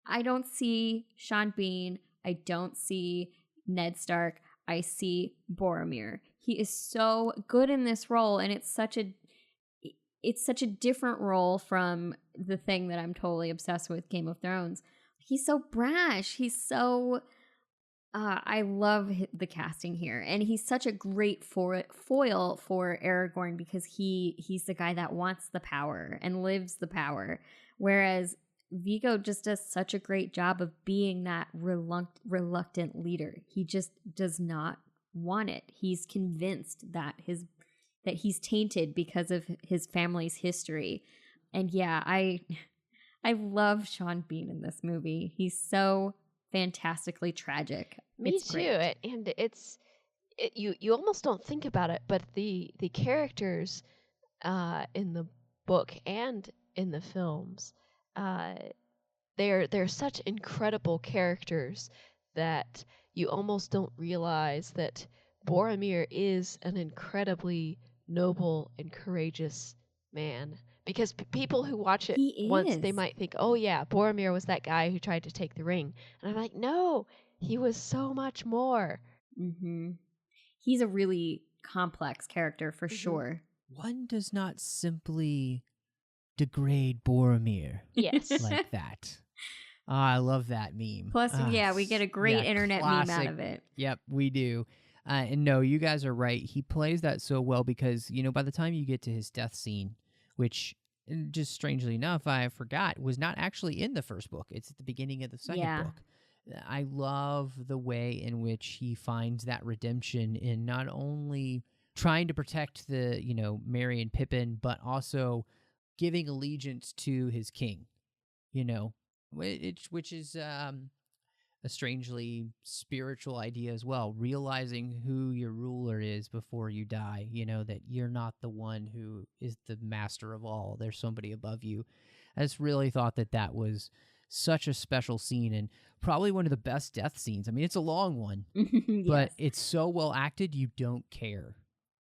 I don't see Sean Bean, I don't see Ned Stark, I see Boromir. He is so good in this role, and it's such a different role from the thing that I'm totally obsessed with, Game of Thrones. He's so brash. He's so... I love the casting here. And he's such a great foil for Aragorn because he's the guy that wants the power and lives the power. Whereas Viggo just does such a great job of being that reluctant leader. He just does not want it. He's convinced that he's tainted because of his family's history. And yeah, I love Sean Bean in this movie. He's so fantastically tragic. Me too. And you almost don't think about it, but the characters in the book and in the films, they're such incredible characters that you almost don't realize that Boromir is an incredibly noble and courageous man. Because people who watch it once, they might think, oh yeah, Boromir was that guy who tried to take the ring. And I'm like, no, he was so much more. Mm-hmm. He's a really complex character for sure. One does not simply degrade Boromir. Yes. Like that. I love that meme. Plus, we get a great internet classic meme out of it. Yep, we do. And no, you guys are right. He plays that so well because, by the time you get to his death scene, which, just strangely enough, I forgot, was not actually in the first book. It's at the beginning of the second book. I love the way in which he finds that redemption in not only trying to protect the, Merry and Pippin, but also giving allegiance to his king, which is a strangely spiritual idea as well, realizing who your ruler is before you die, that you're not the one who is the master of all. There's somebody above you. I just really thought that was such a special scene and probably one of the best death scenes. I mean, it's a long one, but it's so well acted, you don't care.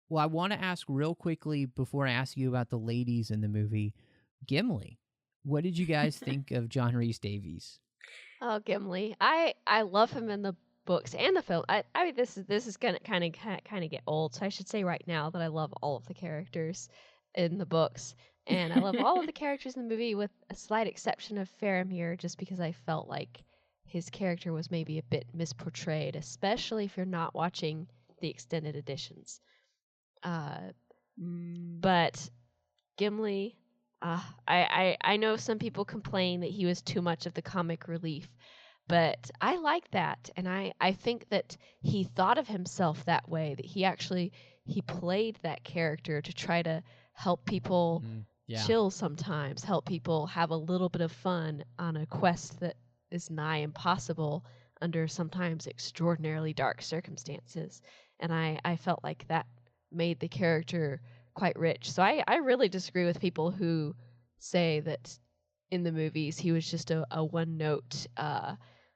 Well, I want to ask real quickly before I ask you about the ladies in the movie, Gimli. What did you guys think of John Rhys Davies? Oh, Gimli! I love him in the books and the film. I mean, this is gonna kind of get old, so I should say right now that I love all of the characters in the books, and I love all of the characters in the movie with a slight exception of Faramir, just because I felt like his character was maybe a bit misportrayed, especially if you're not watching the extended editions. But Gimli. I know some people complain that he was too much of the comic relief, but I like that, and I think that he thought of himself that way, that he played that character to try to help people chill sometimes, help people have a little bit of fun on a quest that is nigh impossible under sometimes extraordinarily dark circumstances, and I felt like that made the character quite rich. So I really disagree with people who say that in the movies he was just a one note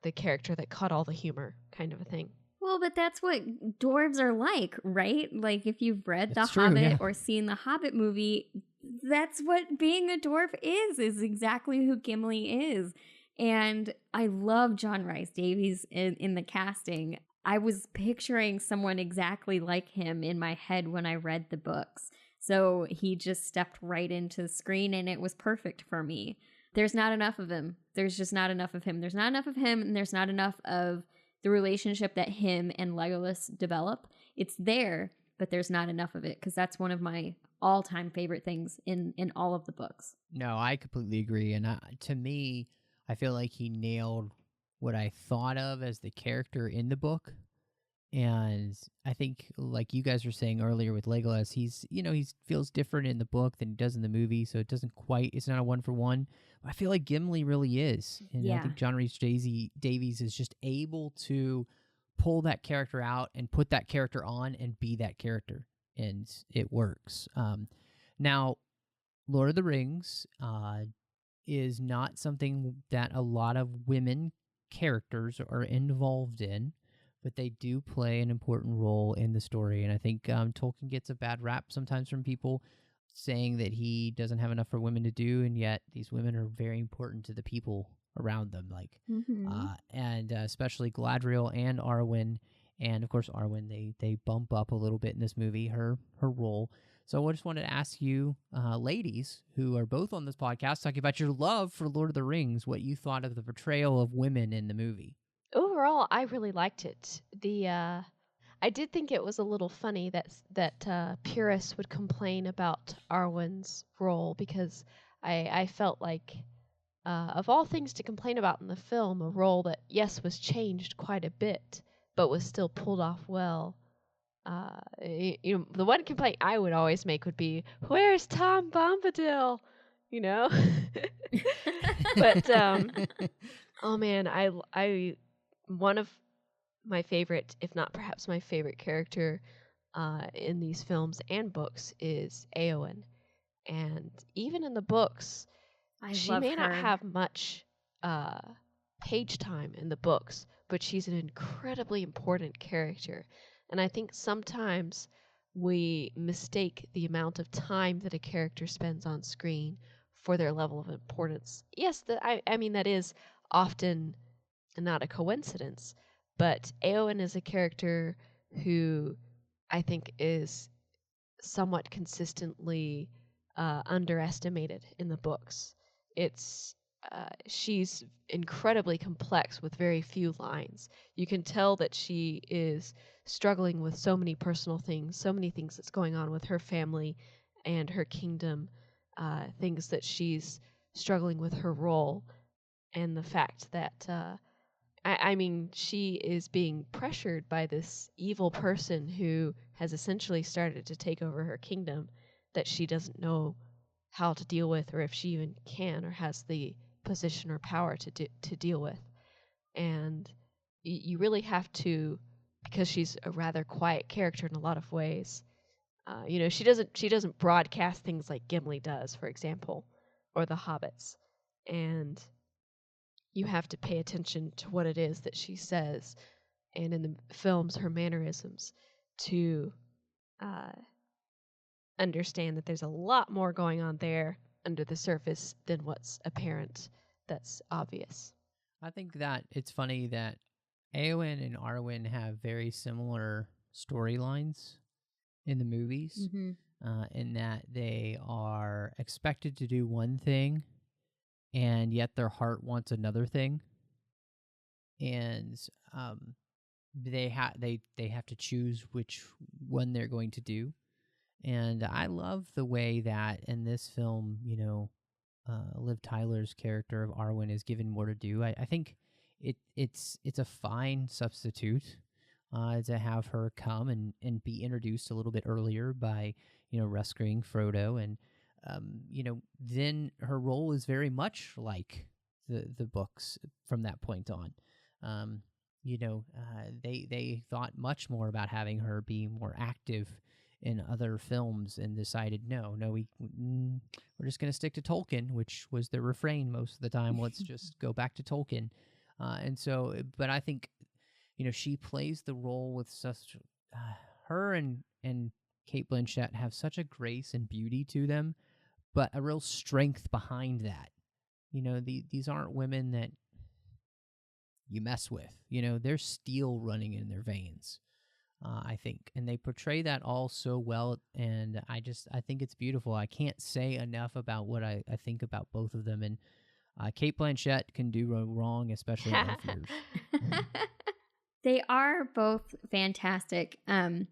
the character that caught all the humor kind of a thing. Well, but that's what dwarves are like, right? Like if you've read That's The true, Hobbit or seen the Hobbit movie, that's what being a dwarf is exactly who Gimli is. And I love John Rhys Davies in the casting. I was picturing someone exactly like him in my head when I read the books. So he just stepped right into the screen and it was perfect for me. There's not enough of him. There's just not enough of him. There's not enough of him, and there's not enough of the relationship that him and Legolas develop. It's there, but there's not enough of it because that's one of my all-time favorite things in all of the books. No, I completely agree. And to me, I feel like he nailed what I thought of as the character in the book. And I think, like you guys were saying earlier with Legolas, he feels different in the book than he does in the movie, so it's not a one-for-one. I feel like Gimli really is. And I think John Rhys Davies is just able to pull that character out and put that character on and be that character, and it works. Now, Lord of the Rings is not something that a lot of women characters are involved in, but they do play an important role in the story. And I think Tolkien gets a bad rap sometimes from people saying that he doesn't have enough for women to do, and yet these women are very important to the people around them, and especially Galadriel and Arwen. And of course, Arwen, they bump up a little bit in this movie, her role. So I just wanted to ask you, ladies, who are both on this podcast, talking about your love for Lord of the Rings, what you thought of the portrayal of women in the movie. Overall, I really liked it. I did think it was a little funny that purists would complain about Arwen's role, because I felt like, of all things to complain about in the film, a role that, yes, was changed quite a bit, but was still pulled off well. The one complaint I would always make would be, "Where's Tom Bombadil?" You know. But oh man, I one of my favorite, if not perhaps my favorite character in these films and books is Éowyn, and even in the books, she may not have much page time in the books, but she's an incredibly important character. And I think sometimes we mistake the amount of time that a character spends on screen for their level of importance. Yes, I mean, that is often not a coincidence, but Éowyn is a character who I think is somewhat consistently underestimated in the books. She's incredibly complex with very few lines. You can tell that she is struggling with so many personal things, so many things that's going on with her family and her kingdom, things that she's struggling with her role, and the fact that, I mean, she is being pressured by this evil person who has essentially started to take over her kingdom that she doesn't know how to deal with, or if she even can or has the position or power to deal with. And you really have to, because she's a rather quiet character in a lot of ways. She doesn't broadcast things like Gimli does, for example, or the hobbits. And you have to pay attention to what it is that she says, and in the films, her mannerisms, to understand that there's a lot more going on there under the surface than what's apparent, that's obvious. I think that it's funny that Éowyn and Arwen have very similar storylines in the movies, in that they are expected to do one thing, and yet their heart wants another thing, and they have to choose which one they're going to do. And I love the way that in this film, Liv Tyler's character of Arwen is given more to do. I think it's a fine substitute to have her come and be introduced a little bit earlier by rescuing Frodo, and then her role is very much like the books from that point on. They thought much more about having her be more active in other films, and decided we're just going to stick to Tolkien, which was the refrain most of the time. Let's just go back to Tolkien. But I think she plays the role with such her and Cate Blanchett have such a grace and beauty to them, but a real strength behind that. These aren't women that you mess with. There's steel running in their veins. I think, and they portray that all so well, and I think it's beautiful. I can't say enough about what I think about both of them, and Cate Blanchett can do no wrong, especially in Elf years. They are both fantastic, and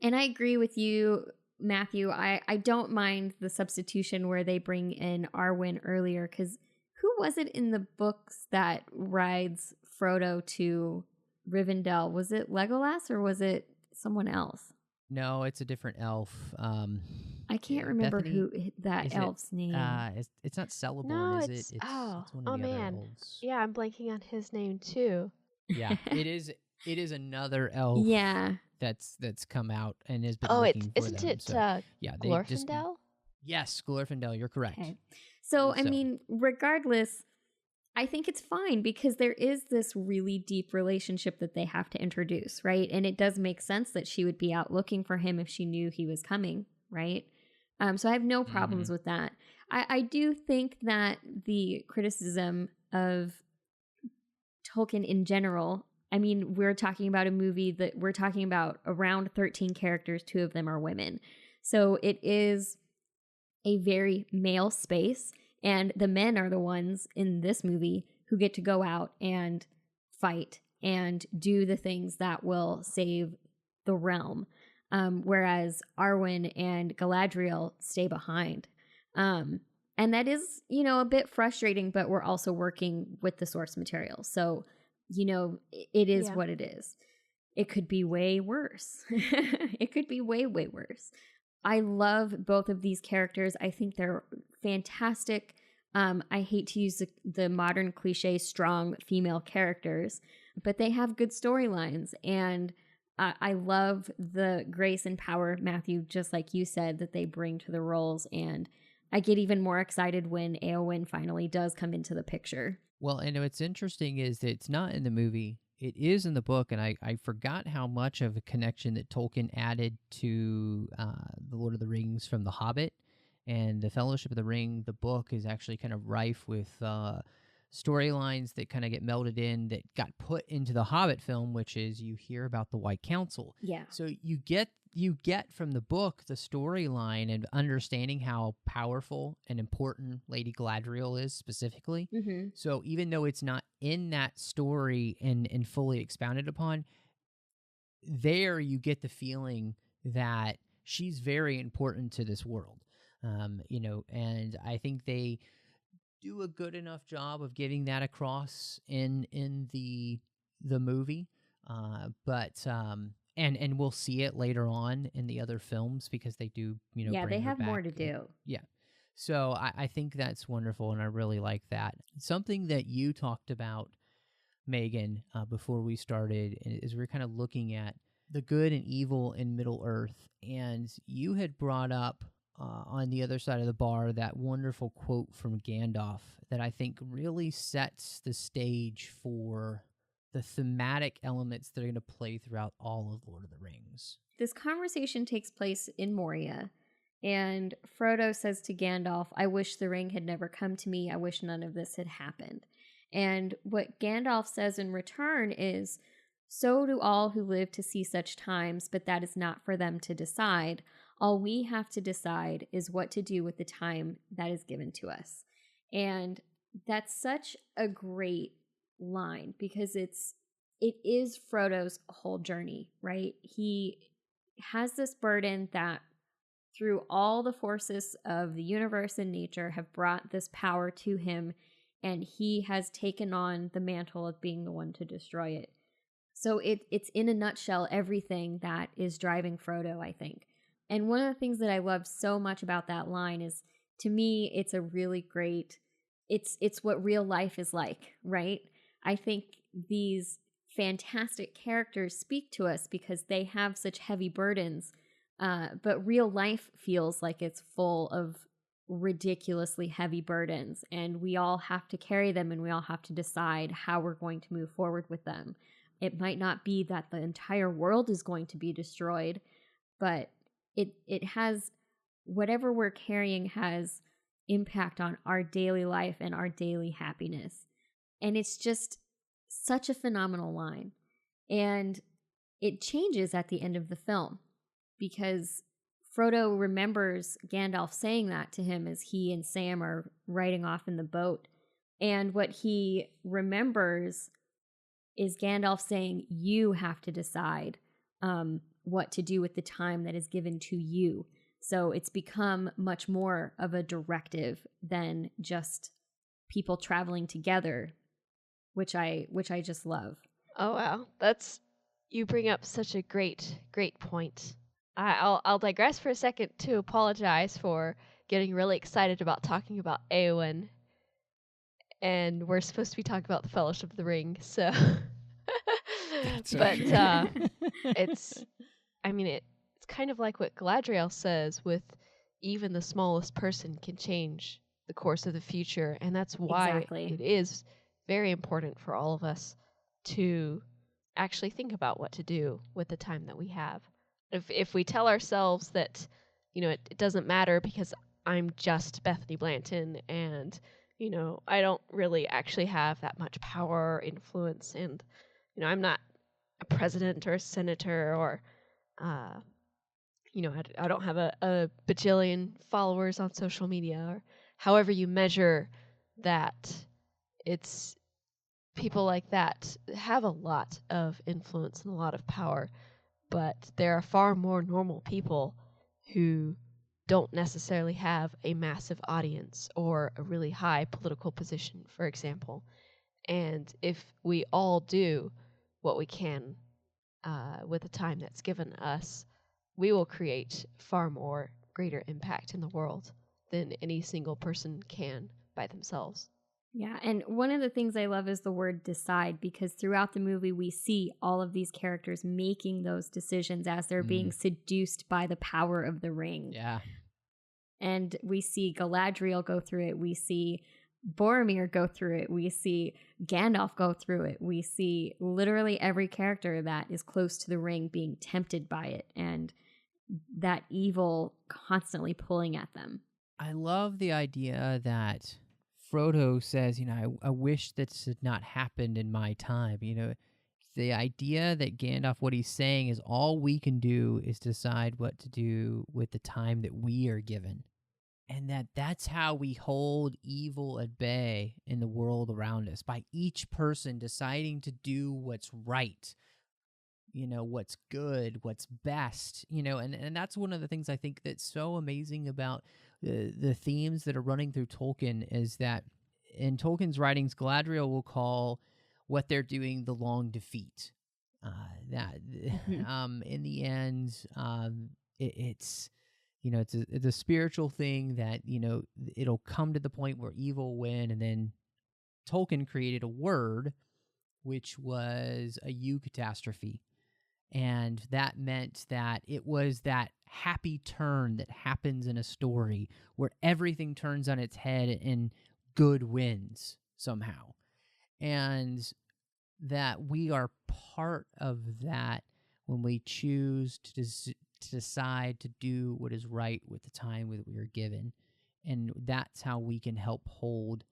I agree with you, Matthew. I don't mind the substitution where they bring in Arwen earlier, because who was it in the books that rides Frodo to Rivendell? Was it Legolas or was it someone else? No, it's a different elf. I can't remember Bethany? who that elf's name. It's not Celeborn, No, is it? it's It's one of the other man. elves. Yeah, I'm blanking on his name too. Yeah, it is. It is another elf. Yeah. That's come out and has been Oh, looking for isn't them. it So yeah, they just Glorfindel? yes, Glorfindel. You're correct. Okay. So, I So- mean, regardless, I think it's fine because there is this really deep relationship that they have to introduce, right? And it does make sense that she would be out looking for him if she knew he was coming, right? So I have no problems with that. I do think that the criticism of Tolkien in general, I mean, we're talking about a movie that we're talking about around 13 characters, 2 of them are women. So it is a very male space, and the men are the ones in this movie who get to go out and fight and do the things that will save the realm, whereas Arwen and Galadriel stay behind. And that is, a bit frustrating, but we're also working with the source material. So, it is what it is. It could be way worse. It could be way, way worse. I love both of these characters. I think they're fantastic. I hate to use the modern cliche strong female characters, but they have good storylines. And I love the grace and power, Matthew, just like you said, that they bring to the roles. And I get even more excited when Éowyn finally does come into the picture. Well, and what's interesting is that it's not in the movie. It is in the book, and I forgot how much of a connection that Tolkien added to The Lord of the Rings from The Hobbit. And The Fellowship of the Ring, the book, is actually kind of rife with storylines that kind of get melded in that got put into the Hobbit film, which is you hear about the White Council. Yeah. So you get from the book the storyline and understanding how powerful and important Lady Galadriel is specifically. Mm-hmm. So even though it's not in that story and fully expounded upon, there you get the feeling that she's very important to this world. And I think they do a good enough job of getting that across in the movie. And we'll see it later on in the other films because they do, yeah, bring they her have more back. to do. Yeah. So I think that's wonderful, and I really like that. Something that you talked about, Megan, before we started, is we're kind of looking at the good and evil in Middle-earth, and you had brought up on the other side of the bar that wonderful quote from Gandalf that I think really sets the stage for the thematic elements that are going to play throughout all of Lord of the Rings. This conversation takes place in Moria, and Frodo says to Gandalf, "I wish the ring had never come to me. I wish none of this had happened." And what Gandalf says in return is, "So do all who live to see such times, but that is not for them to decide. All we have to decide is what to do with the time that is given to us." And that's such a great line because it is Frodo's whole journey, right? He has this burden that through all the forces of the universe and nature have brought this power to him, and he has taken on the mantle of being the one to destroy it. So it's in a nutshell everything that is driving Frodo, I think. And one of the things that I love so much about that line is, to me, it's a really great, it's what real life is like, right? I think these fantastic characters speak to us because they have such heavy burdens, but real life feels like it's full of ridiculously heavy burdens, and we all have to carry them, and we all have to decide how we're going to move forward with them. It might not be that the entire world is going to be destroyed, but it has, whatever we're carrying has impact on our daily life and our daily happiness. And it's just such a phenomenal line. And it changes at the end of the film because Frodo remembers Gandalf saying that to him as he and Sam are riding off in the boat. And what he remembers is Gandalf saying, "You have to decide what to do with the time that is given to you." So it's become much more of a directive than just people traveling together, which I just love. Oh wow, you bring up such a great point. I'll digress for a second to apologize for getting really excited about talking about Éowyn, and we're supposed to be talking about the Fellowship of the Ring. So That's but right. it's kind of like what Galadriel says with even the smallest person can change the course of the future, and that's why Exactly. it is very important for all of us to actually think about what to do with the time that we have. If we tell ourselves that, it doesn't matter because I'm just Bethany Blanton and, I don't really actually have that much power or influence, and, I'm not a president or a senator or, I don't have a bajillion followers on social media or however you measure that. It's people like that have a lot of influence and a lot of power, but there are far more normal people who don't necessarily have a massive audience or a really high political position, for example. And if we all do what we can with the time that's given us, we will create far more greater impact in the world than any single person can by themselves. Yeah, and one of the things I love is the word decide, because throughout the movie we see all of these characters making those decisions as they're being seduced by the power of the ring. Yeah. And we see Galadriel go through it. We see Boromir go through it. We see Gandalf go through it. We see literally every character that is close to the ring being tempted by it, and that evil constantly pulling at them. I love the idea that Frodo says, I wish this had not happened in my time. The idea that Gandalf, what he's saying is all we can do is decide what to do with the time that we are given. And that's how we hold evil at bay in the world around us, by each person deciding to do what's right, what's good, what's best, and that's one of the things I think that's so amazing about the themes that are running through Tolkien, is that in Tolkien's writings, Galadriel will call what they're doing the long defeat. In the end, it's it's a spiritual thing that, it'll come to the point where evil win. And then Tolkien created a word, which was a eucatastrophe. And that meant that it was that happy turn that happens in a story where everything turns on its head and good wins somehow. And that we are part of that when we choose to decide to do what is right with the time that we are given. And that's how we can help hold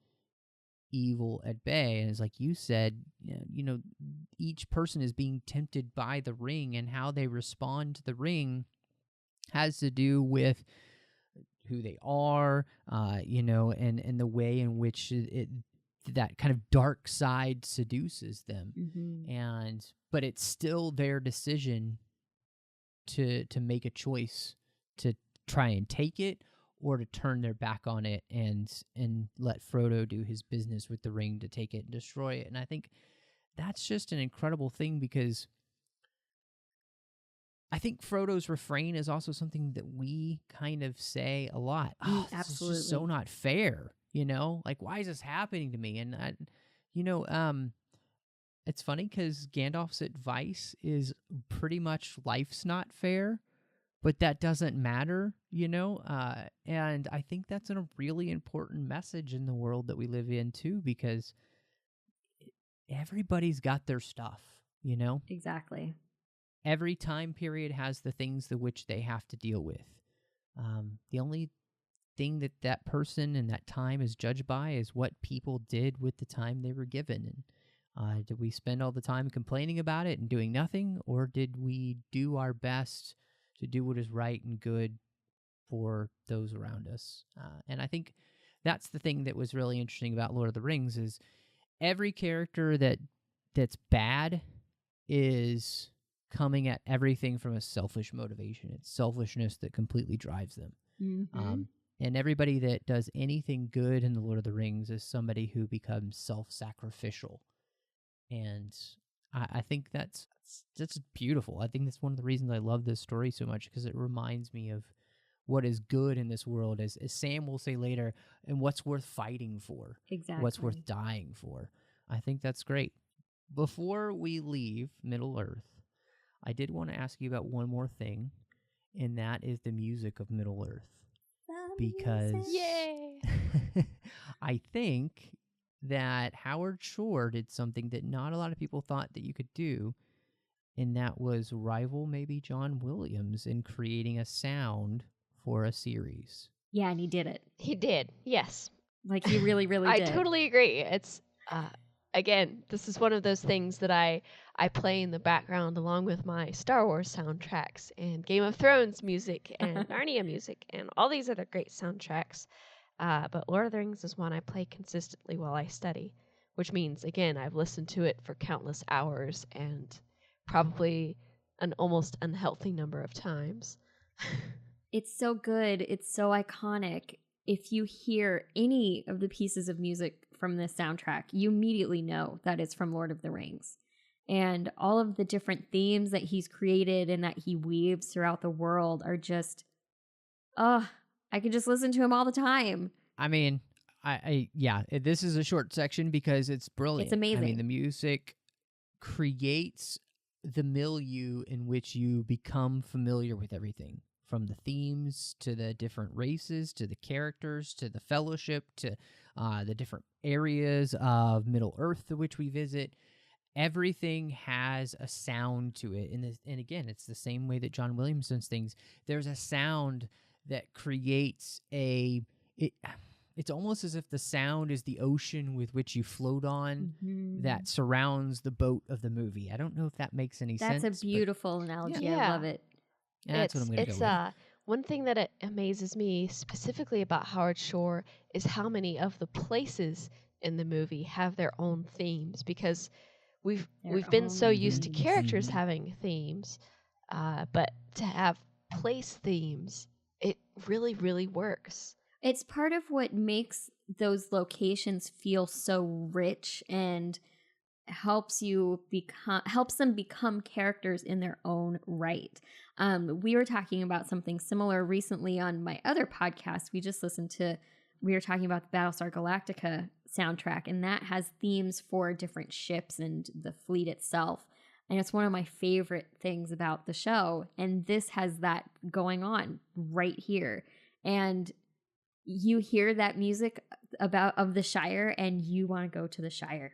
evil at bay. And it's like you said, each person is being tempted by the ring, and how they respond to the ring has to do with who they are, and the way in which that kind of dark side seduces them. But it's still their decision to make a choice to try and take it, or to turn their back on it and let Frodo do his business with the ring to take it and destroy it. And I think that's just an incredible thing, because I think Frodo's refrain is also something that we kind of say a lot. Absolutely. This is just so not fair, Like, why is this happening to me? And, it's funny because Gandalf's advice is pretty much life's not fair, but that doesn't matter, and I think that's a really important message in the world that we live in too, because everybody's got their stuff, Exactly. Every time period has the things to which they have to deal with. The only thing that person and that time is judged by is what people did with the time they were given. And did we spend all the time complaining about it and doing nothing, or did we do our best to do what is right and good for those around us? And I think that's the thing that was really interesting about Lord of the Rings, is every character that's bad is coming at everything from a selfish motivation. It's selfishness that completely drives them. And everybody that does anything good in the Lord of the Rings is somebody who becomes self-sacrificial. And I think that's beautiful. I think that's one of the reasons I love this story so much, because it reminds me of what is good in this world, as Sam will say later, and what's worth fighting for. Exactly. What's worth dying for. I think that's great. before we leave Middle-earth, I did want to ask you about one more thing, and that is the music of Middle-earth. Because Yay! I think that Howard Shore did something that not a lot of people thought that you could do, and that was rival maybe John Williams in creating a sound for a series. Yeah, and he did it. He did, yes. Like, he really, really I did. totally agree. It's again, this is one of those things that I play in the background along with my Star Wars soundtracks and Game of Thrones music and Narnia music and all these other great soundtracks. But Lord of the Rings is one I play consistently while I study, which means, again, I've listened to it for countless hours and probably an almost unhealthy number of times. It's so good. It's so iconic. If you hear any of the pieces of music from this soundtrack, you immediately know that it's from Lord of the Rings. And all of the different themes that he's created and that he weaves throughout the world are just, I could just listen to him all the time. I mean, this is a short section because it's brilliant. It's amazing. I mean, the music creates the milieu in which you become familiar with everything, from the themes to the different races to the characters to the fellowship to the different areas of Middle-earth to which we visit. Everything has a sound to it. And again, it's the same way that John Williams does things. There's a sound that creates it's almost as if the sound is the ocean with which you float on that surrounds the boat of the movie. I don't know if that makes any sense. That's a beautiful analogy. Yeah. I love it. Yeah, that's what I'm going to go with. One thing that it amazes me specifically about Howard Shore is how many of the places in the movie have their own themes, because we've been so used to characters having themes, but to have place themes, it really, really works. It's part of what makes those locations feel so rich and helps them become characters in their own right. We were talking about something similar recently on my other podcast. We were talking about the Battlestar Galactica soundtrack, and that has themes for different ships and the fleet itself. And it's one of my favorite things about the show. And this has that going on right here. And you hear that music of the Shire and you want to go to the Shire.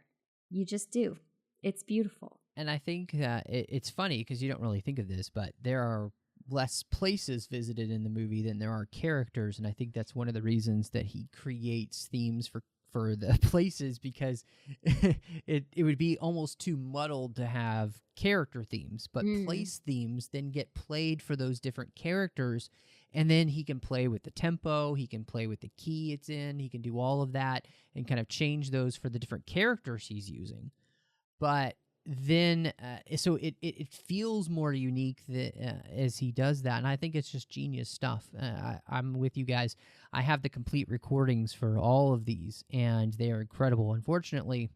You just do. It's beautiful. And I think that it's funny because you don't really think of this, but there are less places visited in the movie than there are characters. And I think that's one of the reasons that he creates themes for the places, because it would be almost too muddled to have character themes, but place themes then get played for those different characters, and then he can play with the tempo, he can play with the key it's in, he can do all of that and kind of change those for the different characters he's using. But then, so it feels more unique as he does that, and I think it's just genius stuff. I'm with you guys. I have the complete recordings for all of these, and they are incredible. Unfortunately,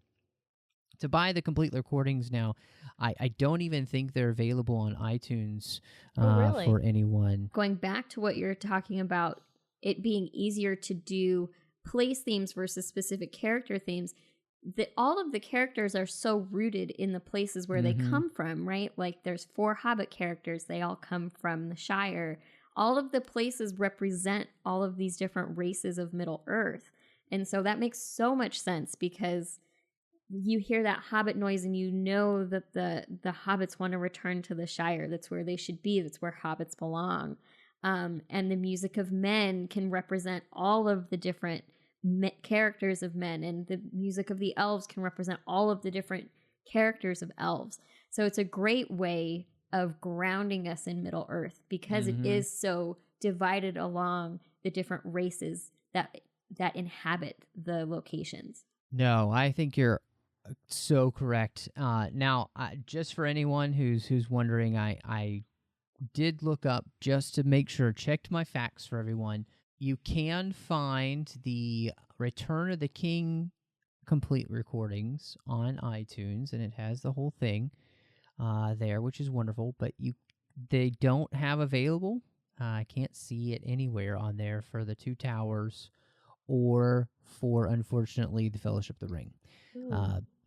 to buy the complete recordings now, I don't even think they're available on iTunes really? For anyone. Going back to what you're talking about, it being easier to do place themes versus specific character themes, all of the characters are so rooted in the places where they come from, right? Like there's 4 Hobbit characters. They all come from the Shire. All of the places represent all of these different races of Middle-earth. And so that makes so much sense, because you hear that Hobbit noise and you know that the Hobbits want to return to the Shire. That's where they should be. That's where Hobbits belong. And the music of men can represent all of the different characters of men, and the music of the elves can represent all of the different characters of elves. So it's a great way of grounding us in Middle-earth, because it is so divided along the different races that inhabit the locations. No, I think you're so correct. Now, just for anyone who's wondering, I did look up just to make sure, checked my facts for everyone. You can find the Return of the King complete recordings on iTunes, and it has the whole thing there, which is wonderful. But they don't have available. I can't see it anywhere on there for the Two Towers or for, unfortunately, the Fellowship of the Ring.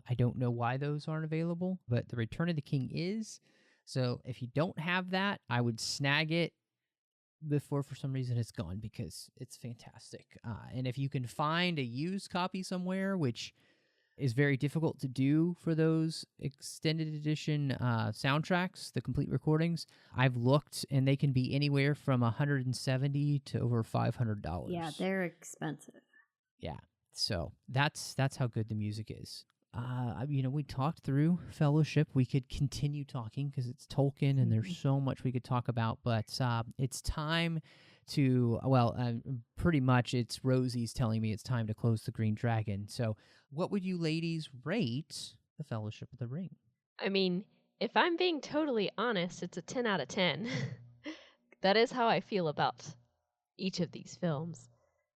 I don't know why those aren't available, but The Return of the King is. So if you don't have that, I would snag it before for some reason it's gone, because it's fantastic. And if you can find a used copy somewhere, which is very difficult to do for those extended edition soundtracks, the complete recordings, I've looked, and they can be anywhere from $170 to over $500. Yeah, they're expensive. Yeah, so that's how good the music is. We talked through Fellowship. We could continue talking because it's Tolkien and there's so much we could talk about, but it's time to, pretty much it's Rosie's telling me it's time to close the Green Dragon. So what would you ladies rate the Fellowship of the Ring? I mean, if I'm being totally honest, it's a 10 out of 10. That is how I feel about each of these films,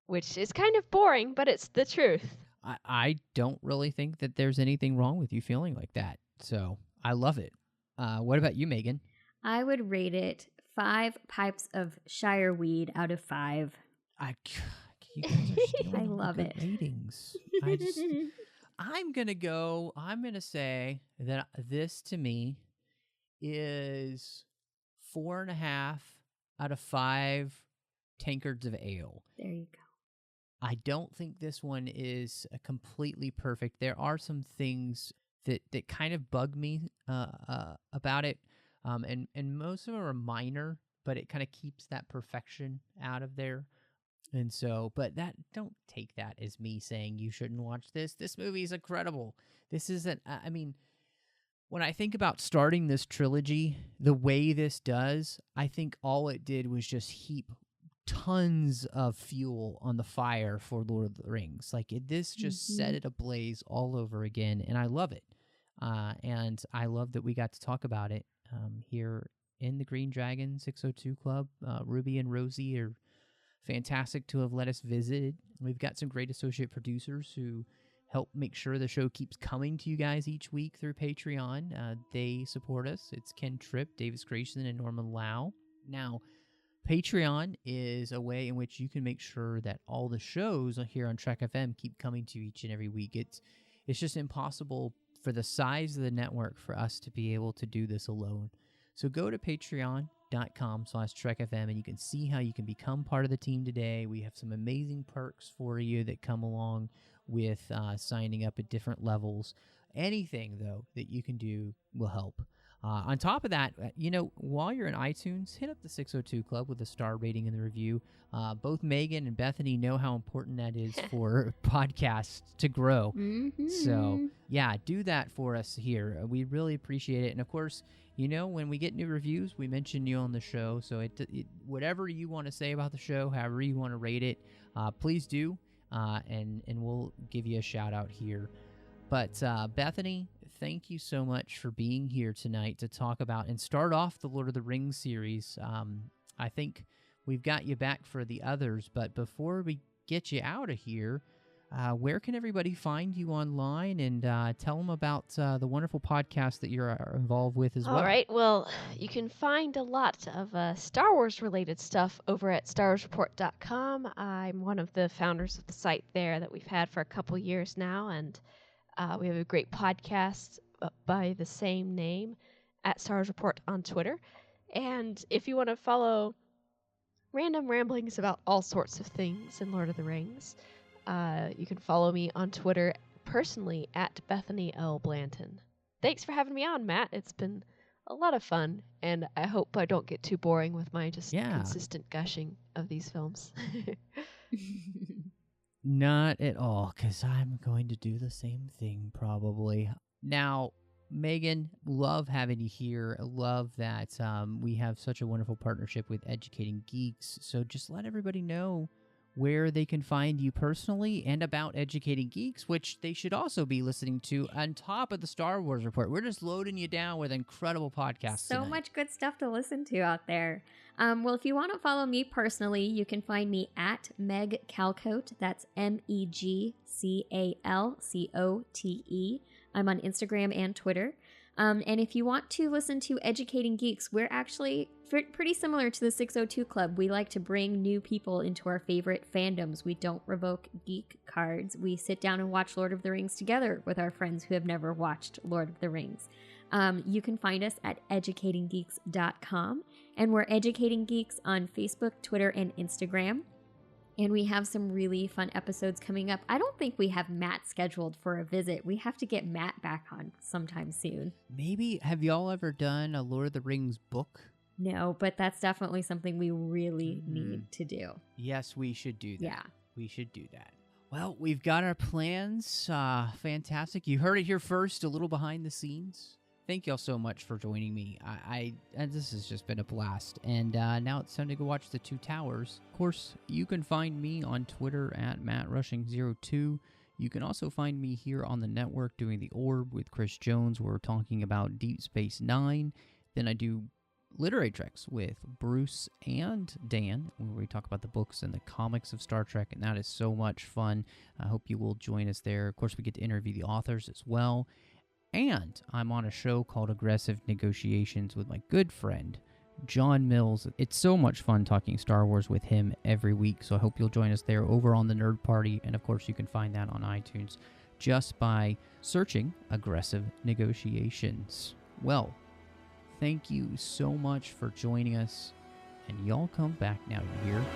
which is kind of boring, but it's the truth. I don't really think that there's anything wrong with you feeling like that. So I love it. What about you, Megan? I would rate it 5 pipes of Shire weed out of 5. You guys are stealing I all the love good it. ratings. I'm gonna say that this to me is 4.5 out of 5 tankards of ale. There you go. I don't think this one is completely perfect. There are some things that kind of bug me about it, and most of them are minor, but it kind of keeps that perfection out of there. And so, but don't take that as me saying you shouldn't watch this. This movie is incredible. This isn't, when I think about starting this trilogy, the way this does, I think all it did was just heap tons of fuel on the fire for Lord of the Rings. This just set it ablaze all over again, and I love it. And I love that we got to talk about it here in the Green Dragon 602 Club. Ruby and Rosie are fantastic to have let us visit. We've got some great associate producers who help make sure the show keeps coming to you guys each week through Patreon. They support us. It's Ken Tripp, Davis Grayson, and Norman Lau. Now, Patreon is a way in which you can make sure that all the shows here on Trek FM keep coming to you each and every week. It's just impossible for the size of the network for us to be able to do this alone. So go to patreon.com/TrekFM and you can see how you can become part of the team today. We have some amazing perks for you that come along with signing up at different levels. Anything, though, that you can do will help. On top of that, while you're in iTunes, hit up the 602 Club with a star rating in the review. Both Megan and Bethany know how important that is for podcasts to grow. Mm-hmm. So, yeah, do that for us here. We really appreciate it. And, of course, when we get new reviews, we mention you on the show. So whatever you want to say about the show, however you want to rate it, please do, and we'll give you a shout-out here. But, Bethany, thank you so much for being here tonight to talk about and start off the Lord of the Rings series. I think we've got you back for the others, but before we get you out of here, where can everybody find you online, and tell them about the wonderful podcast that you're involved with as well? All right. Well, you can find a lot of Star Wars-related stuff over at StarWarsReport.com. I'm one of the founders of the site there that we've had for a couple years now, and we have a great podcast by the same name at Star Wars Report on Twitter. And if you want to follow random ramblings about all sorts of things in Lord of the Rings, you can follow me on Twitter personally at Bethany L. Blanton. Thanks for having me on, Matt. It's been a lot of fun, and I hope I don't get too boring with my consistent gushing of these films. Not at all, because I'm going to do the same thing probably. Now, Megan, love having you here. Love that we have such a wonderful partnership with Educating Geeks. So just let everybody know where they can find you personally and about Educating Geeks, which they should also be listening to on top of the Star Wars Report. We're just loading you down with incredible podcasts So tonight. much good stuff to listen to out there. Well, if you want to follow me personally, you can find me at Meg Calcote. That's MEGCALCOTE. I'm on Instagram and Twitter. And if you want to listen to Educating Geeks, we're actually Pretty similar to the 602 Club, we like to bring new people into our favorite fandoms. We don't revoke geek cards. We sit down and watch Lord of the Rings together with our friends who have never watched Lord of the Rings. You can find us at educatinggeeks.com, and we're Educating Geeks on Facebook, Twitter, and Instagram. And we have some really fun episodes coming up. I don't think we have Matt scheduled for a visit. We have to get Matt back on sometime soon. Maybe, have y'all ever done a Lord of the Rings book? No, but that's definitely something we really need to do. Yes, we should do that. Yeah. We should do that. Well, we've got our plans. Fantastic. You heard it here first, a little behind the scenes. Thank y'all so much for joining me. And this has just been a blast. And now it's time to go watch The Two Towers. Of course, you can find me on Twitter at MattRushing02. You can also find me here on the network doing The Orb with Chris Jones, where we're talking about Deep Space Nine. Then I do Literary Treks with Bruce and Dan, where we talk about the books and the comics of Star Trek, and that is so much fun. I hope you will join us there. Of course, we get to interview the authors as well. And I'm on a show called Aggressive Negotiations with my good friend, John Mills. It's so much fun talking Star Wars with him every week, so I hope you'll join us there over on the Nerd Party. And of course, you can find that on iTunes just by searching Aggressive Negotiations. Well, thank you so much for joining us, and y'all come back now, you hear?